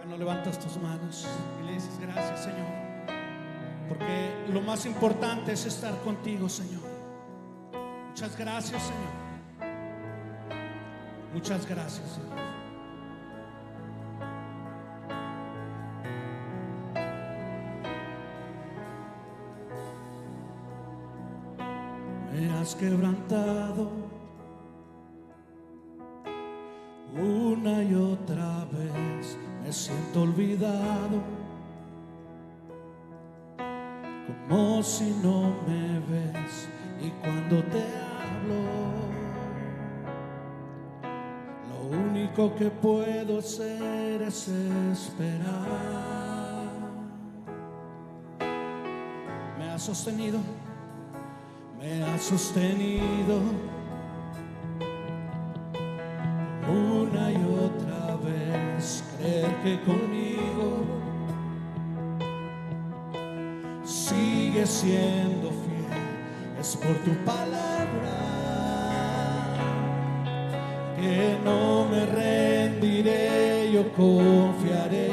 No levantas tus manos y le dices gracias, Señor, porque lo más importante es estar contigo, Señor. Muchas gracias, Señor. Muchas gracias, Señor. Me has quebrantado una y otra vez. Me siento olvidado, como si no me ves. Y cuando te hablo, lo único que puedo hacer es esperar. Me has sostenido, me has sostenido una y otra vez. Creer que conmigo sigue siendo fiel, es por tu palabra que no me rendiré, yo confiaré.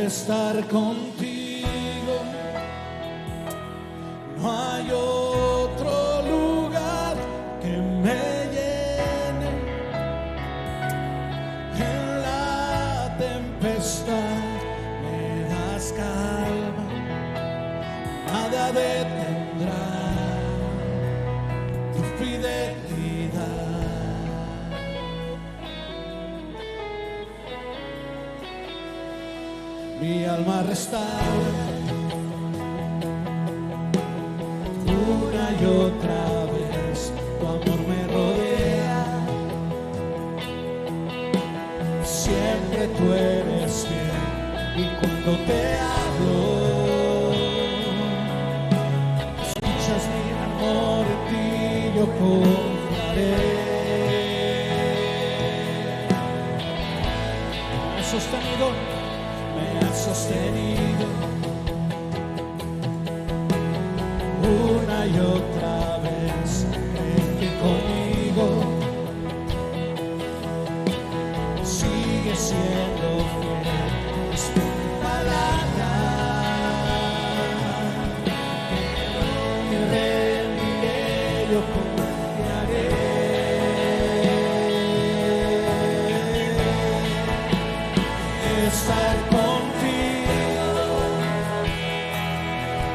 Estar contigo, no hay otro lugar que me llene. En la tempestad me das calma, nada detendrá tu fidelidad. Mi alma restaura una y otra vez, tu amor me rodea, siempre tú eres fiel. Y cuando te hablo, escuchas mi amor, en ti yo confiaré. Me has sostenido, me has sostenido una y otra vez. Cree que conmigo sigue siendo fiel, es tu palabra que no me rendiré, yo confiaré. Estar contigo,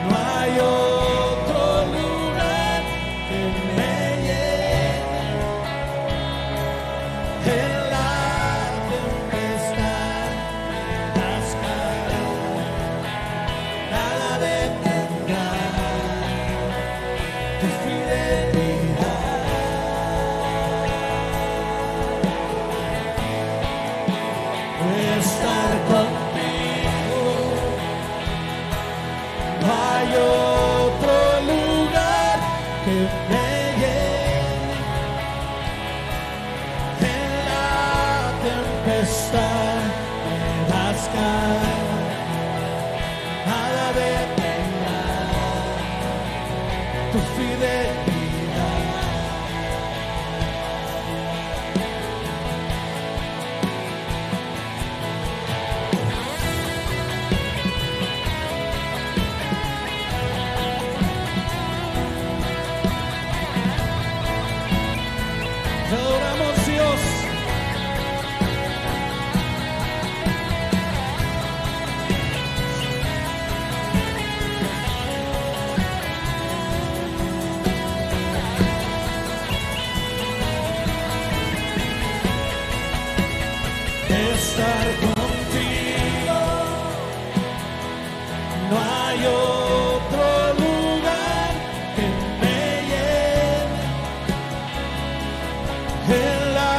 no hay otro lugar que me llene. En la tempestad me das calma, nada detendrá tu fidelidad. Estar contigo, no hay otro lugar que me llene. En la tempestad me das calma, nada detendrá tu fidelidad. Adoramos Dios. Estar contigo, no hay otro lugar que me llene. En la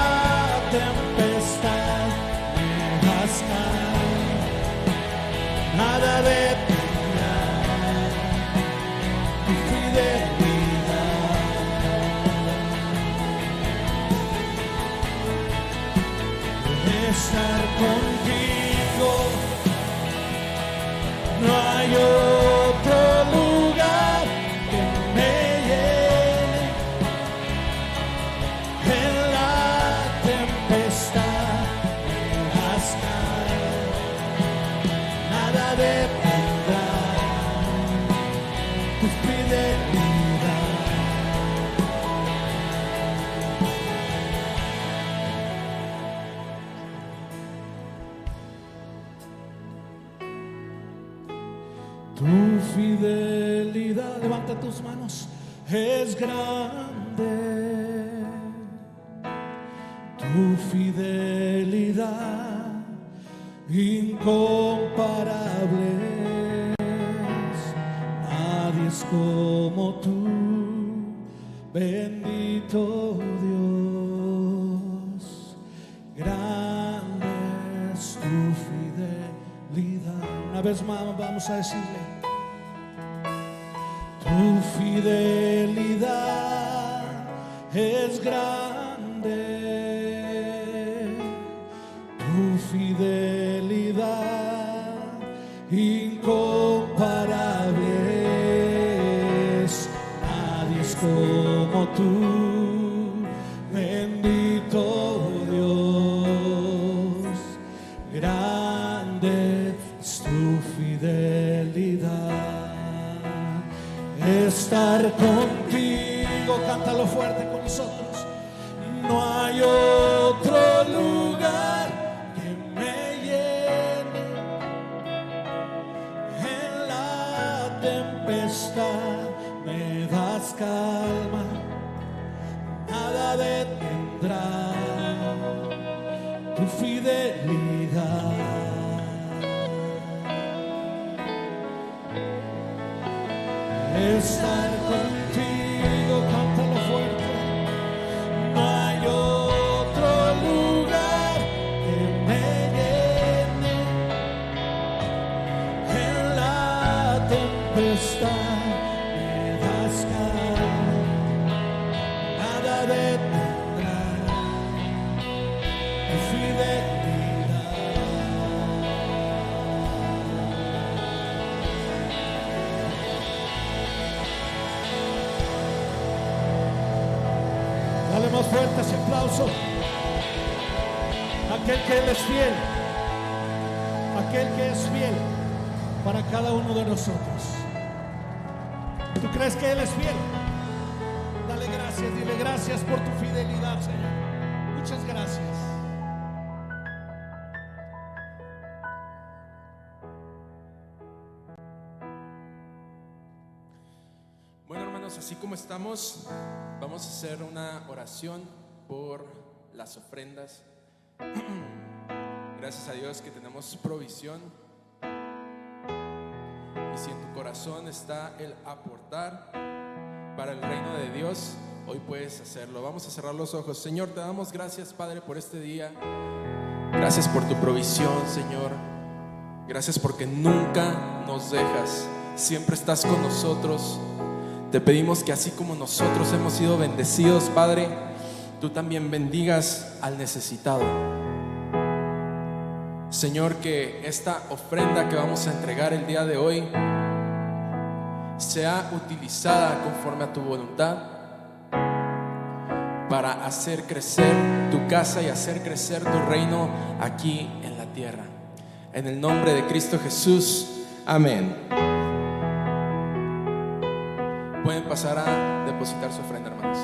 tempestad me das calma, nada detendrá tu fidelidad. Estar contigo, no hay otro lugar que me llene. En la Tu fidelidad, levanta tus manos, es grande. Tu fidelidad incomparable. Nadie es como tú, bendito Dios. Grande es tu fidelidad. Una vez más vamos a decirle: tu fidelidad es grande. Tu fidelidad incomparable es. Nadie es como tú, bendito Dios. Grande es tu fidelidad. Estar contigo, cántalo fuerte con nosotros. No hay otro lugar que me llene. En la tempestad me das calma, nada detendrá tu fidelidad. Estar contigo, cántalo fuerte. No hay otro lugar que me llene. En la tempestad me das calma, nada detendrá tu fidelidad. Dale más fuerte ese aplauso. Aquel que Él es fiel, aquel que es fiel para cada uno de nosotros. ¿Tú crees que Él es fiel? Dale gracias, dile gracias por tu fidelidad, Señor. Muchas gracias. Bueno, hermanos, así como estamos, vamos a hacer una oración por las ofrendas. Gracias a Dios que tenemos provisión. Y si en tu corazón está el aportar para el reino de Dios, hoy puedes hacerlo. Vamos a cerrar los ojos. Señor, te damos gracias, Padre, por este día. Gracias por tu provisión, Señor. Gracias porque nunca nos dejas. Siempre estás con nosotros. Te pedimos que así como nosotros hemos sido bendecidos, Padre, tú también bendigas al necesitado. Señor, que esta ofrenda que vamos a entregar el día de hoy sea utilizada conforme a tu voluntad para hacer crecer tu casa y hacer crecer tu reino aquí en la tierra. En el nombre de Cristo Jesús, amén. Pueden pasar a depositar su ofrenda, hermanos.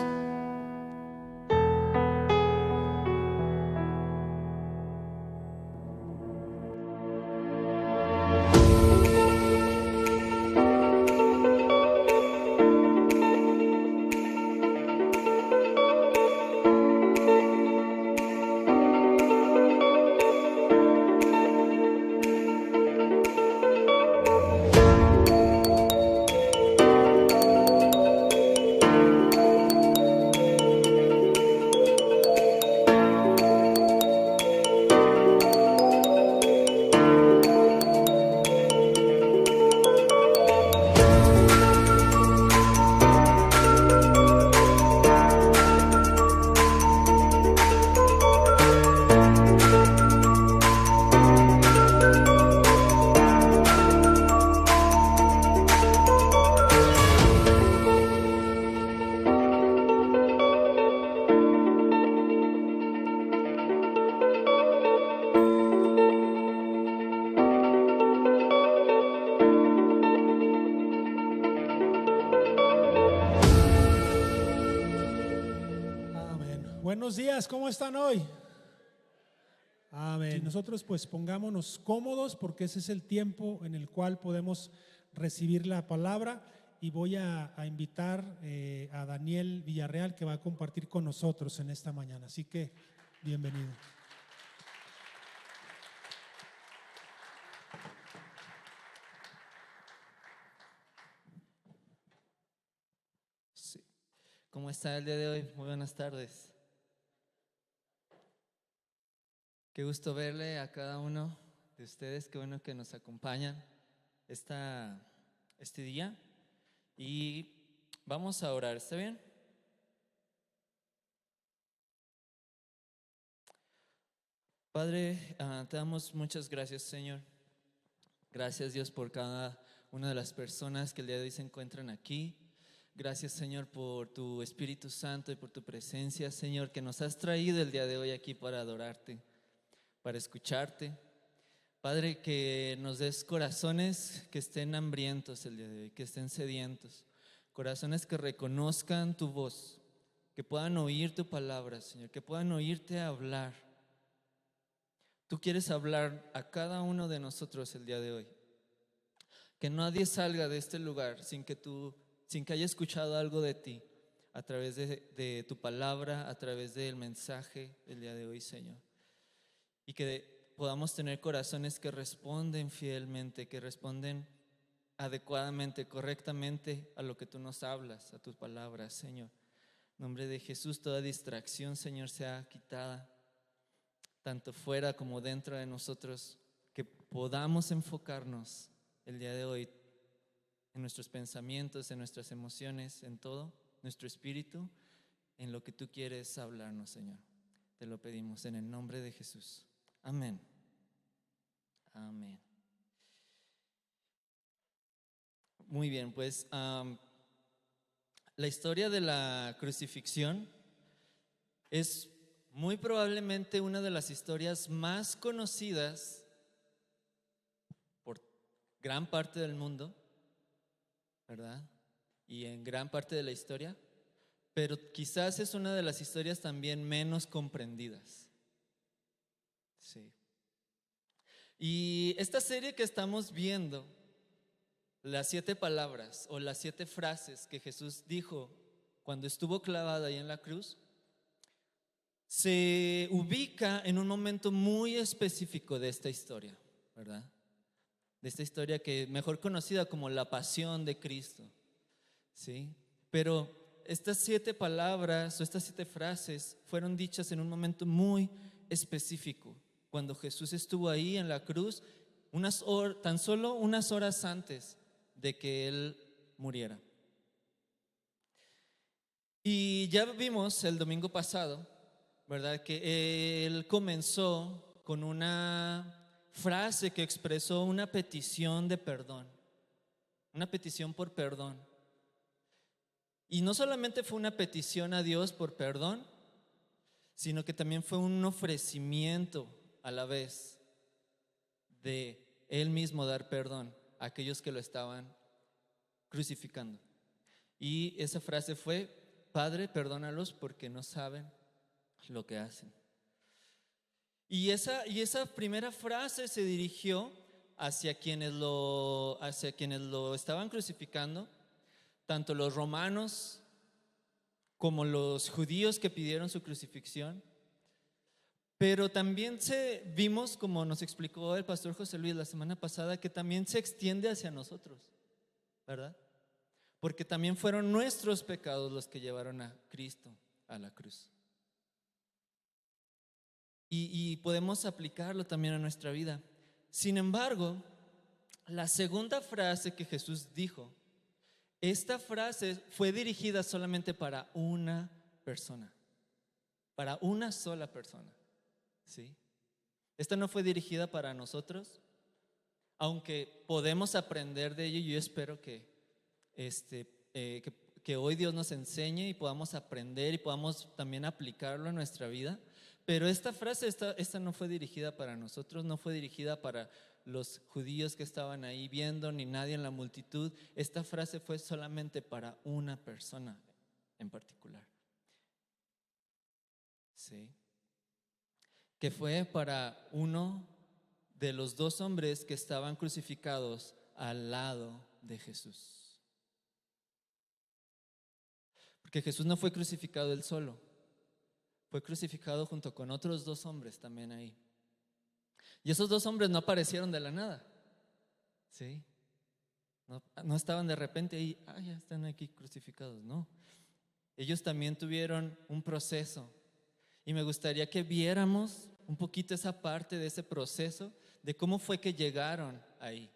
Buenos días, ¿cómo están hoy? Amén. Nosotros pues pongámonos cómodos porque ese es el tiempo en el cual podemos recibir la palabra y voy a invitar a Daniel Villarreal, que va a compartir con nosotros en esta mañana. Así que bienvenido. Sí. ¿Cómo está el día de hoy? Muy buenas tardes. Qué gusto verle a cada uno de ustedes, qué bueno que nos acompañan este día. Y vamos a orar, ¿está bien? Padre, te damos muchas gracias, Señor. Gracias, Dios, por cada una de las personas que el día de hoy se encuentran aquí. Gracias, Señor, por tu Espíritu Santo y por tu presencia, Señor, que nos has traído el día de hoy aquí para adorarte, para escucharte. Padre, que nos des corazones que estén hambrientos el día de hoy, que estén sedientos, corazones que reconozcan tu voz, que puedan oír tu palabra, Señor, que puedan oírte hablar. Tú quieres hablar a cada uno de nosotros el día de hoy. Que nadie salga de este lugar sin que haya escuchado algo de ti a través de tu palabra, a través del mensaje del día de hoy, Señor. Y que podamos tener corazones que responden fielmente, que responden adecuadamente, correctamente a lo que tú nos hablas, a tus palabras, Señor. En nombre de Jesús, toda distracción, Señor, sea quitada, tanto fuera como dentro de nosotros, que podamos enfocarnos el día de hoy en nuestros pensamientos, en nuestras emociones, en todo, nuestro espíritu, en lo que tú quieres hablarnos, Señor. Te lo pedimos en el nombre de Jesús. Amén. Amén. Muy bien, pues la historia de la crucifixión es muy probablemente una de las historias más conocidas por gran parte del mundo, ¿verdad? Y en gran parte de la historia, pero quizás es una de las historias también menos comprendidas. Sí. Y esta serie que estamos viendo, las 7 palabras o las 7 frases que Jesús dijo cuando estuvo clavado ahí en la cruz, se ubica en un momento muy específico de esta historia, ¿verdad? De esta historia que mejor conocida como la pasión de Cristo, ¿sí? Pero estas 7 palabras o estas 7 frases fueron dichas en un momento muy específico, cuando Jesús estuvo ahí en la cruz, tan solo unas horas antes de que Él muriera. Y ya vimos el domingo pasado, ¿verdad?, que Él comenzó con una frase que expresó una petición de perdón, una petición por perdón. Y no solamente fue una petición a Dios por perdón, sino que también fue un ofrecimiento a la vez de Él mismo dar perdón a aquellos que lo estaban crucificando. Y esa frase fue: Padre, perdónalos porque no saben lo que hacen. Y esa primera frase se dirigió hacia quienes lo estaban crucificando, tanto los romanos como los judíos que pidieron su crucifixión. Pero también vimos, como nos explicó el pastor José Luis la semana pasada, que también se extiende hacia nosotros, ¿verdad? Porque también fueron nuestros pecados los que llevaron a Cristo a la cruz. Y podemos aplicarlo también a nuestra vida. Sin embargo, la segunda frase que Jesús dijo, esta frase fue dirigida solamente para una persona, para una sola persona, ¿sí? Esta no fue dirigida para nosotros, aunque podemos aprender de ello. Yo espero que hoy Dios nos enseñe y podamos aprender y podamos también aplicarlo en nuestra vida. Pero esta frase, esta no fue dirigida para nosotros, no fue dirigida para los judíos que estaban ahí viendo, ni nadie en la multitud. Esta frase fue solamente para una persona en particular, ¿sí? Que fue para uno de los 2 hombres que estaban crucificados al lado de Jesús. Porque Jesús no fue crucificado él solo, fue crucificado junto con otros 2 hombres también ahí. Y esos 2 hombres no aparecieron de la nada, ¿sí? No estaban de repente ahí, ya están aquí crucificados, no. Ellos también tuvieron un proceso. Y me gustaría que viéramos un poquito esa parte de ese proceso, de cómo fue que llegaron ahí.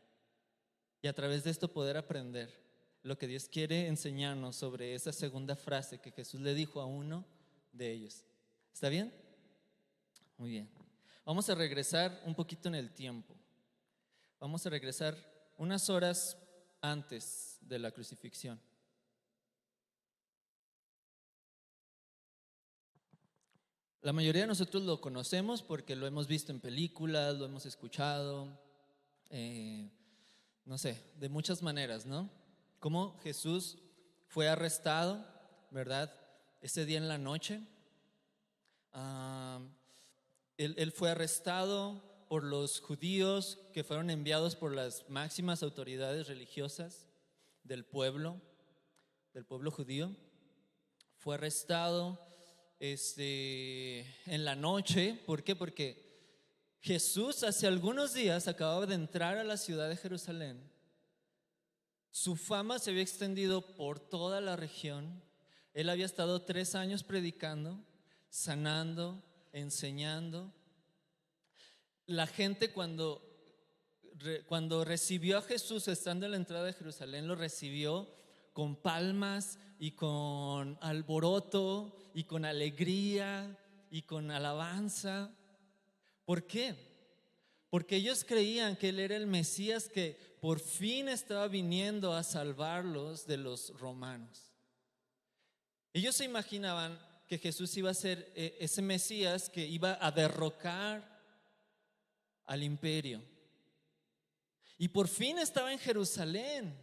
Y a través de esto poder aprender lo que Dios quiere enseñarnos sobre esa segunda frase que Jesús le dijo a uno de ellos. ¿Está bien? Muy bien. Vamos a regresar un poquito en el tiempo. Vamos a regresar unas horas antes de la crucifixión. La mayoría de nosotros lo conocemos porque lo hemos visto en películas, lo hemos escuchado, no sé, de muchas maneras, ¿no? Cómo Jesús fue arrestado, ¿verdad? Ese día en la noche. Él fue arrestado por los judíos que fueron enviados por las máximas autoridades religiosas del pueblo judío. Fue arrestado en la noche. ¿Por qué? Porque Jesús hace algunos días acababa de entrar a la ciudad de Jerusalén. Su fama se había extendido por toda la región. Él había estado 3 años predicando, sanando, enseñando. La gente cuando recibió a Jesús estando en la entrada de Jerusalén, lo recibió con palmas y con alboroto y con alegría y con alabanza. ¿Por qué? Porque ellos creían que Él era el Mesías que por fin estaba viniendo a salvarlos de los romanos. Ellos se imaginaban que Jesús iba a ser ese Mesías que iba a derrocar al imperio. Y por fin estaba en Jerusalén.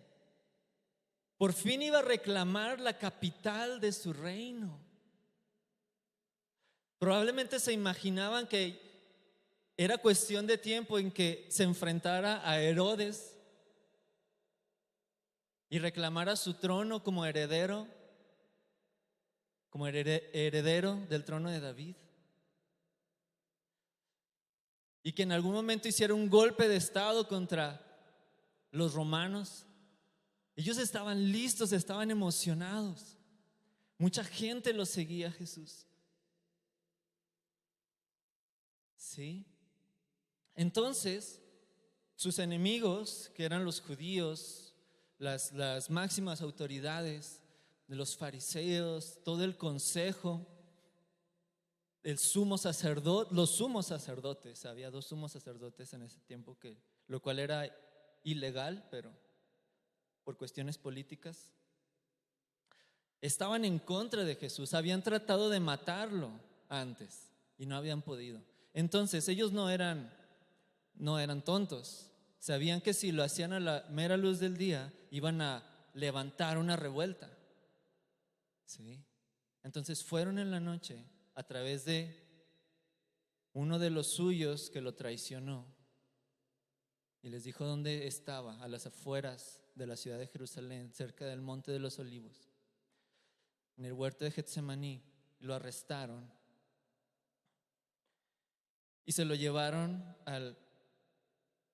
Por fin iba a reclamar la capital de su reino. Probablemente se imaginaban que era cuestión de tiempo en que se enfrentara a Herodes y reclamara su trono como heredero del trono de David. Y que en algún momento hiciera un golpe de estado contra los romanos. Ellos estaban listos, estaban emocionados. Mucha gente lo seguía a Jesús. ¿Sí? Entonces, sus enemigos, que eran los judíos, las máximas autoridades de los fariseos, todo el consejo, los sumos sacerdotes, había 2 sumos sacerdotes en ese tiempo, lo cual era ilegal, pero por cuestiones políticas, estaban en contra de Jesús. Habían tratado de matarlo antes y no habían podido. Entonces ellos no eran tontos. Sabían que si lo hacían a la mera luz del día iban a levantar una revuelta. ¿Sí? Entonces fueron en la noche a través de uno de los suyos que lo traicionó y les dijo dónde estaba, a las afueras de la ciudad de Jerusalén, cerca del Monte de los Olivos, en el huerto de Getsemaní. Lo arrestaron y se lo llevaron al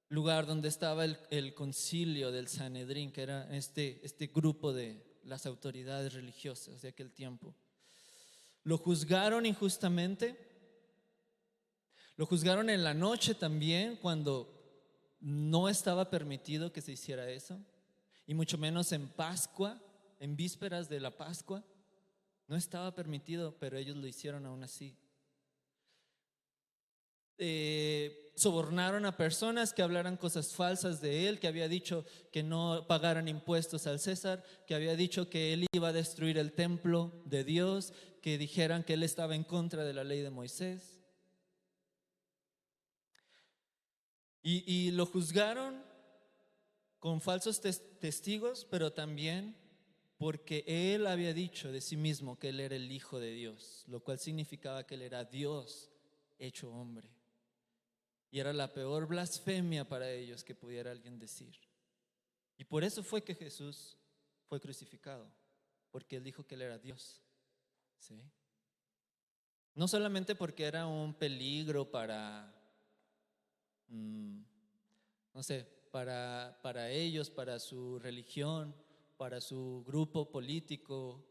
lugar donde estaba el concilio del Sanedrín, que era este grupo de las autoridades religiosas de aquel tiempo. Lo juzgaron injustamente. Lo juzgaron en la noche también, cuando no estaba permitido que se hiciera eso, y mucho menos en Pascua, en vísperas de la Pascua. No estaba permitido, pero ellos lo hicieron aún así. Sobornaron a personas que hablaran cosas falsas de él, que había dicho que no pagaran impuestos al César, que había dicho que él iba a destruir el templo de Dios, que dijeran que él estaba en contra de la ley de Moisés. Y lo juzgaron con falsos testigos, pero también porque él había dicho de sí mismo que él era el Hijo de Dios, lo cual significaba que él era Dios hecho hombre. Y era la peor blasfemia para ellos que pudiera alguien decir. Y por eso fue que Jesús fue crucificado, porque él dijo que él era Dios. ¿Sí? No solamente porque era un peligro para, no sé, para ellos, para su religión, para su grupo político.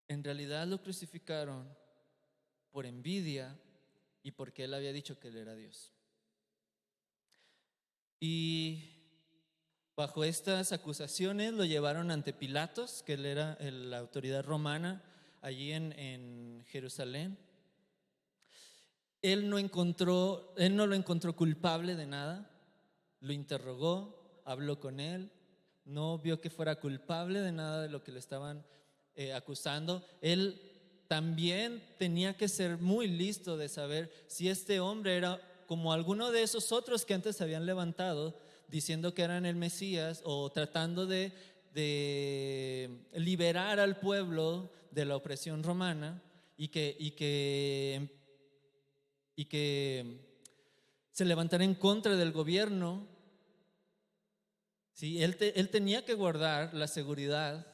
En realidad lo crucificaron por envidia y porque él había dicho que él era Dios. Y bajo estas acusaciones lo llevaron ante Pilatos, que él era la autoridad romana allí en Jerusalén. Él no lo encontró culpable de nada, lo interrogó, habló con él, no vio que fuera culpable de nada de lo que le estaban acusando. Él también tenía que ser muy listo de saber si este hombre era como alguno de esos otros que antes se habían levantado diciendo que eran el Mesías o tratando de liberar al pueblo de la opresión romana y que se levantara en contra del gobierno. ¿Sí? Él tenía que guardar la seguridad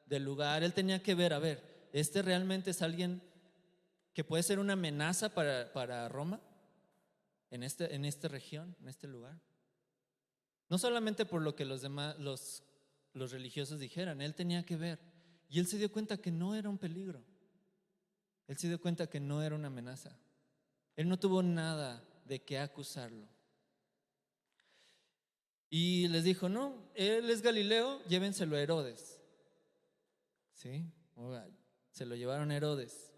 del lugar. Él tenía que ver, a ver, ¿este realmente es alguien que puede ser una amenaza para Roma en esta región, en este lugar? No solamente por lo que los demás, los religiosos dijeran, él tenía que ver. Y él se dio cuenta que no era un peligro. Él se dio cuenta que no era una amenaza. Él no tuvo nada de qué acusarlo. Y les dijo, no, él es Galileo, llévenselo a Herodes. ¿Sí? Se lo llevaron a Herodes.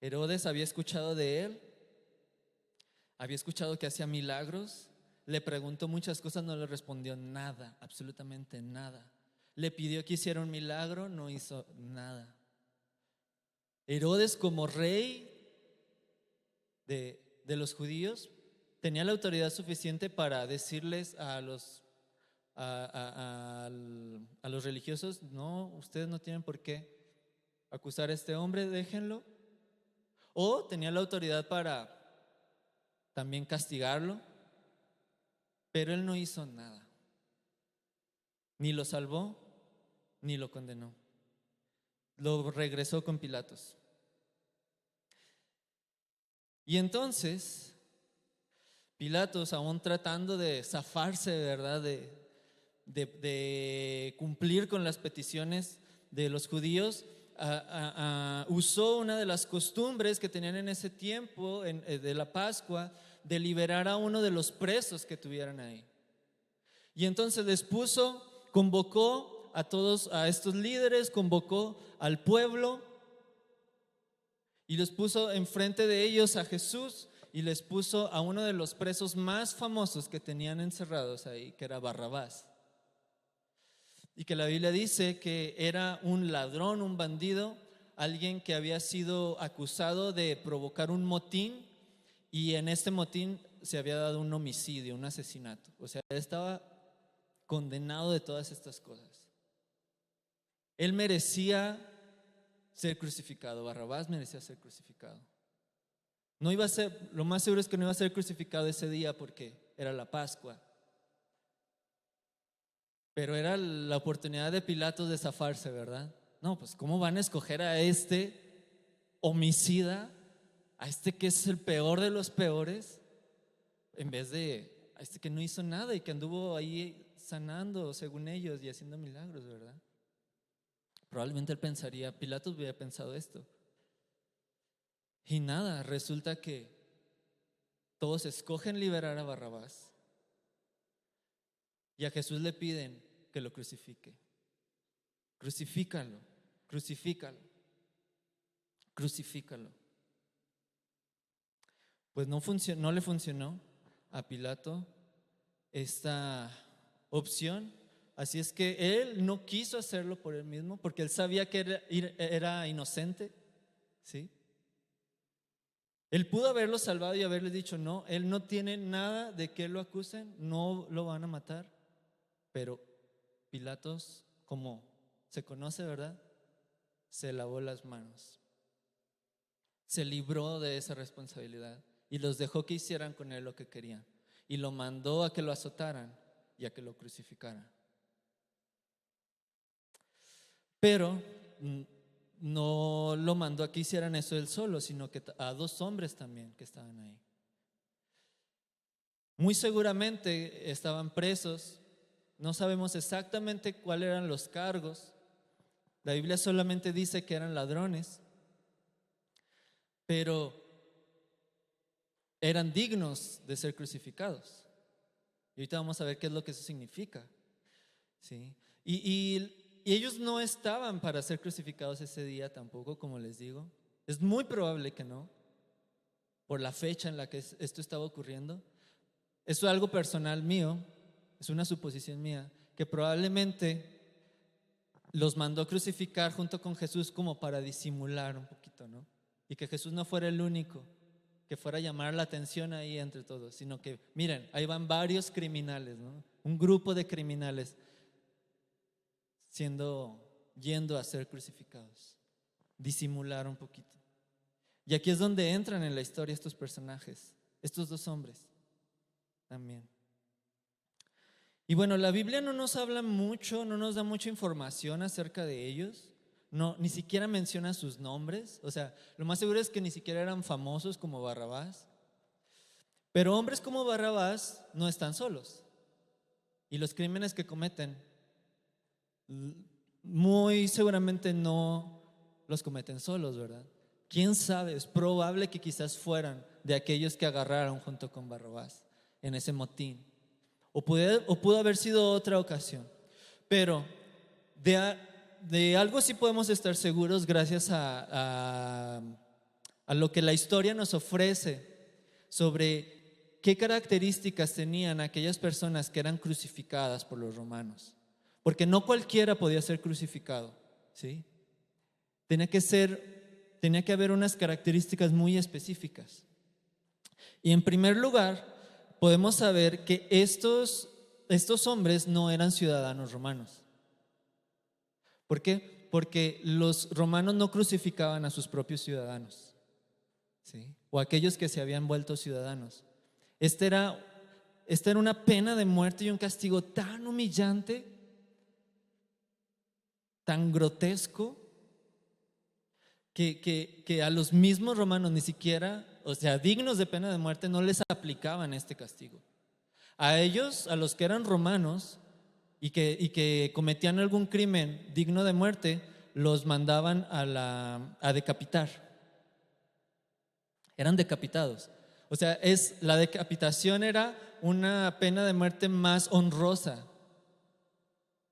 Herodes había escuchado de él, había escuchado que hacía milagros, le preguntó muchas cosas, no le respondió nada, absolutamente nada. Le pidió que hiciera un milagro, no hizo nada. Herodes, como rey de los judíos, tenía la autoridad suficiente para decirles a los religiosos, no, ustedes no tienen por qué acusar a este hombre, déjenlo. O tenía la autoridad para también castigarlo, pero él no hizo nada. Ni lo salvó, ni lo condenó. Lo regresó con Pilatos. Y entonces Pilatos, aún tratando de zafarse, ¿verdad?, de cumplir con las peticiones de los judíos, usó una de las costumbres que tenían en ese tiempo de la Pascua, de liberar a uno de los presos que tuvieran ahí. Y entonces convocó a estos líderes, convocó al pueblo y los puso enfrente de ellos a Jesús y les puso a uno de los presos más famosos que tenían encerrados ahí, que era Barrabás. Y que la Biblia dice que era un ladrón, un bandido, alguien que había sido acusado de provocar un motín, y en este motín se había dado un homicidio, un asesinato. O sea, él estaba condenado de todas estas cosas. Él merecía ser crucificado, Barrabás merecía ser crucificado. No iba a ser, lo más seguro es que no iba a ser crucificado ese día porque era la Pascua. Pero era la oportunidad de Pilatos de zafarse, ¿verdad? No, pues ¿cómo van a escoger a este homicida, a este que es el peor de los peores, en vez de a este que no hizo nada y que anduvo ahí sanando, según ellos, y haciendo milagros, ¿verdad? Probablemente él pensaría, Pilatos hubiera pensado esto. Y nada, resulta que todos escogen liberar a Barrabás y a Jesús le piden que lo crucifique. Crucifícalo, crucifícalo, crucifícalo. Pues no le funcionó a Pilato esta opción. Así es que él no quiso hacerlo por él mismo, porque él sabía que era inocente, ¿sí? Él pudo haberlo salvado y haberle dicho, no, él no tiene nada de que lo acusen, no lo van a matar. Pero Pilatos, como se conoce, ¿verdad?, se lavó las manos, se libró de esa responsabilidad y los dejó que hicieran con él lo que querían. y lo mandó a que lo azotaran y a que lo crucificaran. Pero no lo mandó a que hicieran eso él solo, sino que a 2 hombres también que estaban ahí. Muy seguramente estaban presos, no sabemos exactamente cuáles eran los cargos. La Biblia solamente dice que eran ladrones, pero eran dignos de ser crucificados. Y ahorita vamos a ver qué es lo que eso significa, ¿sí? Y ellos no estaban para ser crucificados ese día tampoco, como les digo. Es muy probable que no, por la fecha en la que esto estaba ocurriendo. Eso es algo personal mío, es una suposición mía, que probablemente los mandó crucificar junto con Jesús como para disimular un poquito, ¿no? Y que Jesús no fuera el único que fuera a llamar la atención ahí entre todos, sino que, miren, ahí van varios criminales, ¿no? Un grupo de criminales yendo a ser crucificados, disimular un poquito. Y aquí es donde entran en la historia estos personajes, estos 2 hombres también. Y bueno, la Biblia no nos habla mucho, no nos da mucha información acerca de ellos, no, ni siquiera menciona sus nombres. O sea, lo más seguro es que ni siquiera eran famosos como Barrabás. Pero hombres como Barrabás no están solos, y los crímenes que cometen muy seguramente no los cometen solos, ¿verdad? ¿Quién sabe? Es probable que quizás fueran de aquellos que agarraron junto con Barrabás en ese motín. O pudo haber sido otra ocasión. Pero de algo sí podemos estar seguros gracias a lo que la historia nos ofrece sobre qué características tenían aquellas personas que eran crucificadas por los romanos. Porque no cualquiera podía ser crucificado, ¿sí? Tenía que haber unas características muy específicas. Y en primer lugar, podemos saber que estos hombres no eran ciudadanos romanos. ¿Por qué? Porque los romanos no crucificaban a sus propios ciudadanos, ¿sí? O a aquellos que se habían vuelto ciudadanos. Esta era una pena de muerte y un castigo tan humillante, tan grotesco, que a los mismos romanos ni siquiera, o sea, dignos de pena de muerte, no les aplicaban este castigo. A ellos, a los que eran romanos y que cometían algún crimen digno de muerte, los mandaban a decapitar. Eran decapitados. O sea, la decapitación era una pena de muerte más honrosa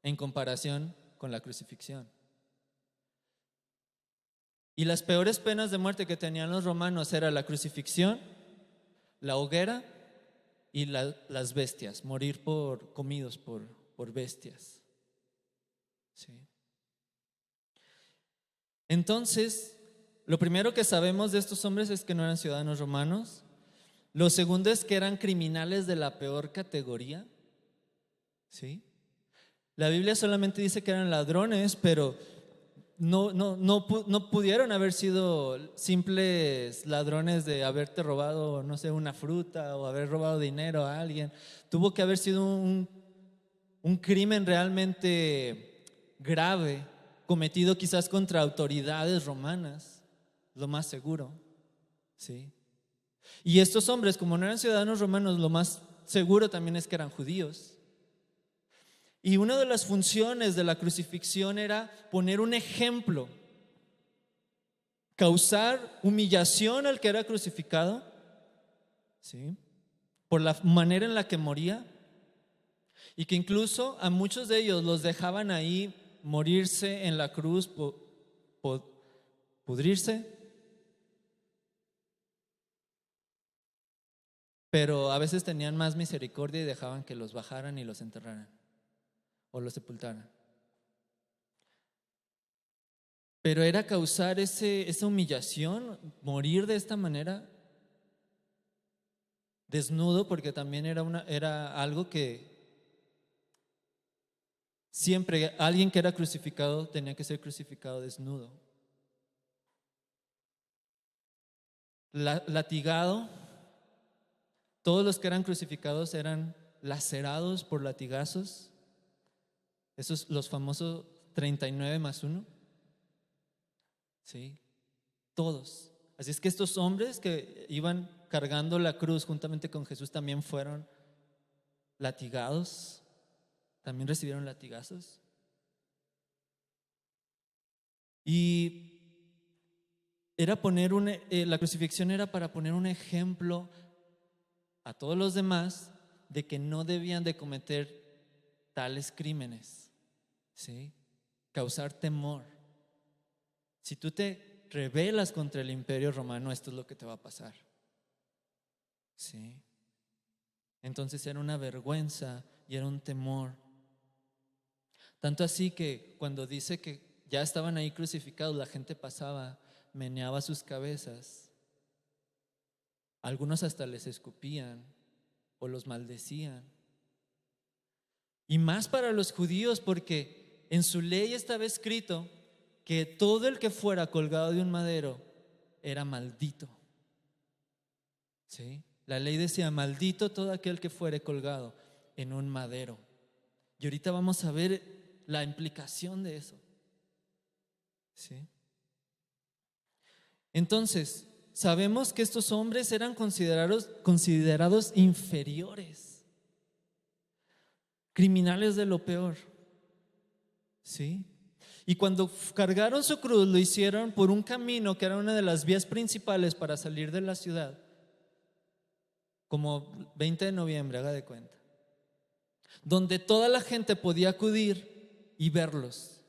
en comparación con la crucifixión. Y las peores penas de muerte que tenían los romanos era la crucifixión, la hoguera y las bestias, morir comidos por bestias. ¿Sí? Entonces, lo primero que sabemos de estos hombres es que no eran ciudadanos romanos. Lo segundo es que eran criminales de la peor categoría. ¿Sí? La Biblia solamente dice que eran ladrones, pero no pudieron haber sido simples ladrones de haberte robado, no sé, una fruta o haber robado dinero a alguien. Tuvo que haber sido un crimen realmente grave, cometido quizás contra autoridades romanas, lo más seguro, ¿sí? Y estos hombres, como no eran ciudadanos romanos, lo más seguro también es que eran judíos. Y una de las funciones de la crucifixión era poner un ejemplo, causar humillación al que era crucificado, ¿sí? Por la manera en la que moría, y que incluso a muchos de ellos los dejaban ahí morirse en la cruz, pudrirse, pero a veces tenían más misericordia y dejaban que los bajaran y los enterraran o los sepultaran. Pero era causar esa humillación, morir de esta manera, desnudo, porque también era algo que siempre alguien que era crucificado tenía que ser crucificado desnudo. Latigado, todos los que eran crucificados eran lacerados por latigazos. Esos los famosos 39 más 1. Sí, todos. Así es que estos hombres que iban cargando la cruz juntamente con Jesús también fueron latigados, también recibieron latigazos. Y la crucifixión era para poner un ejemplo a todos los demás de que no debían de cometer tales crímenes, ¿sí? Causar temor. Si tú te rebelas contra el imperio romano, esto es lo que te va a pasar, ¿sí? Entonces era una vergüenza y era un temor. Tanto así que cuando dice que ya estaban ahí crucificados, la gente pasaba, meneaba sus cabezas. Algunos hasta les escupían o los maldecían. Y más para los judíos, porque en su ley estaba escrito que todo el que fuera colgado de un madero era maldito. ¿Sí? La ley decía: maldito todo aquel que fuere colgado en un madero. Y ahorita vamos a ver la implicación de eso. ¿Sí? Entonces, sabemos que estos hombres eran considerados inferiores, criminales de lo peor. ¿Sí? Y cuando cargaron su cruz, lo hicieron por un camino que era una de las vías principales para salir de la ciudad, como 20 de noviembre, haga de cuenta, donde toda la gente podía acudir y verlos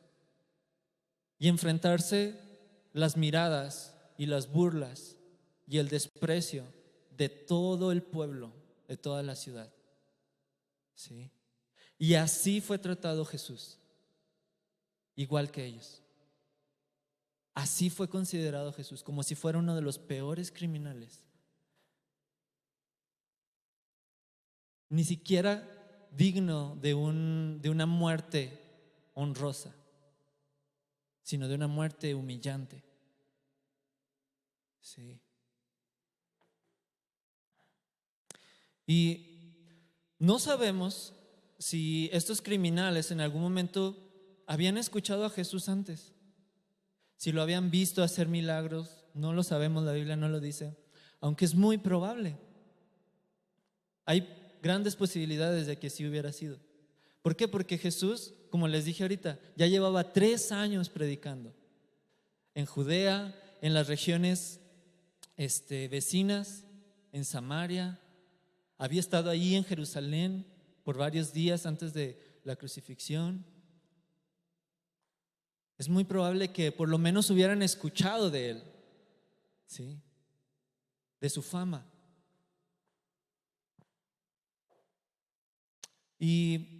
y enfrentarse las miradas y las burlas y el desprecio de todo el pueblo, de toda la ciudad. ¿Sí? Y así fue tratado Jesús, igual que ellos. Así fue considerado Jesús, como si fuera uno de los peores criminales. Ni siquiera digno de una muerte honrosa, sino de una muerte humillante. Sí. Y no sabemos si estos criminales en algún momento habían escuchado a Jesús antes, si lo habían visto hacer milagros. No lo sabemos, la Biblia no lo dice, aunque es muy probable. Hay grandes posibilidades de que sí hubiera sido. ¿Por qué? Porque Jesús, como les dije ahorita, ya llevaba 3 años predicando en Judea, en las regiones vecinas, en Samaria. Había estado ahí en Jerusalén por varios días antes de la crucifixión. Es muy probable que por lo menos hubieran escuchado de él, ¿sí? De su fama. Y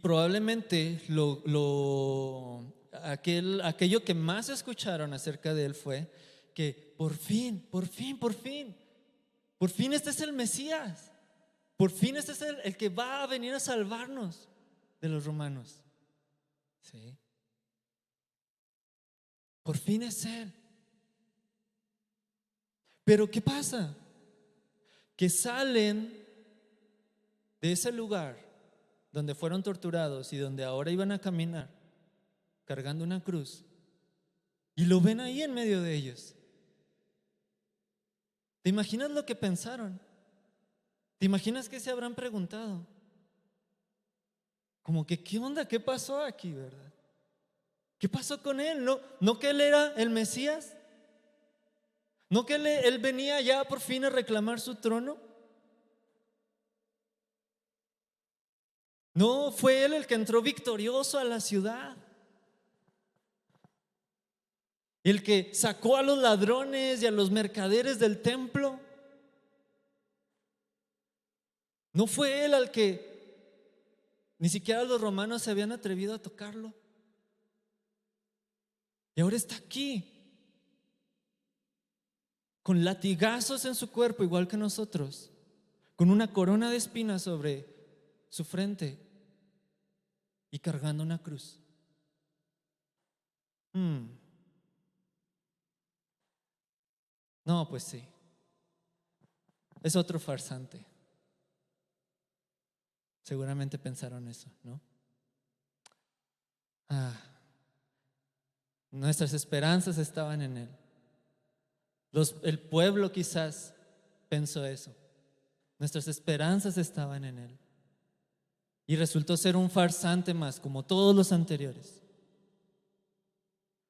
probablemente aquello que más escucharon acerca de él fue que por fin este es el Mesías, por fin este es el que va a venir a salvarnos de los romanos. ¿Sí? Por fin es él. Pero ¿qué pasa? Que salen de ese lugar donde fueron torturados y donde ahora iban a caminar cargando una cruz, y lo ven ahí en medio de ellos. ¿Te imaginas lo que pensaron? ¿Te imaginas qué se habrán preguntado? Como que, ¿qué onda? ¿Qué pasó aquí, verdad? ¿Qué pasó con él? ¿No que él era el Mesías? ¿No que él venía ya por fin a reclamar su trono? ¿No fue él el que entró victorioso a la ciudad? ¿El que sacó a los ladrones y a los mercaderes del templo? ¿No fue él al que ni siquiera los romanos se habían atrevido a tocarlo? Y ahora está aquí, con latigazos en su cuerpo, igual que nosotros, con una corona de espinas sobre su frente y cargando una cruz. No, pues sí, es otro farsante. Seguramente pensaron eso, ¿no? Nuestras esperanzas estaban en Él. El pueblo quizás pensó eso. Nuestras esperanzas estaban en Él. Y resultó ser un farsante más, como todos los anteriores.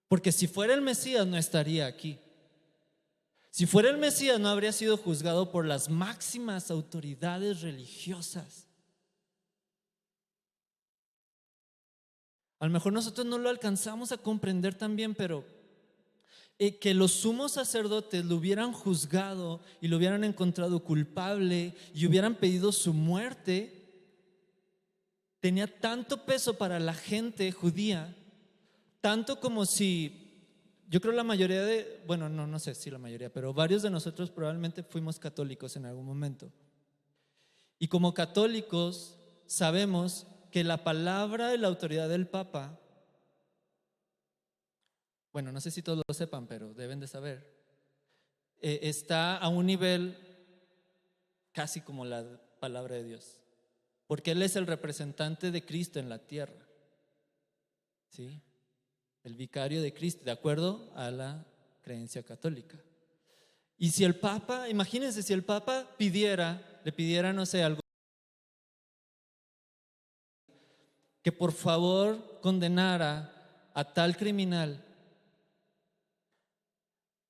Porque si fuera el Mesías, no estaría aquí. Si fuera el Mesías, no habría sido juzgado por las máximas autoridades religiosas. A lo mejor nosotros no lo alcanzamos a comprender tan bien, pero que los sumos sacerdotes lo hubieran juzgado y lo hubieran encontrado culpable y hubieran pedido su muerte, tenía tanto peso para la gente judía, tanto como si, yo creo la mayoría no sé si la mayoría, pero varios de nosotros probablemente fuimos católicos en algún momento. Y como católicos sabemos que la palabra y la autoridad del Papa, bueno, no sé si todos lo sepan, pero deben de saber, está a un nivel casi como la palabra de Dios, porque Él es el representante de Cristo en la tierra, ¿sí? El vicario de Cristo, de acuerdo a la creencia católica. Y si el Papa, imagínense, si el Papa le pidiera, no sé, algo, que por favor condenara a tal criminal,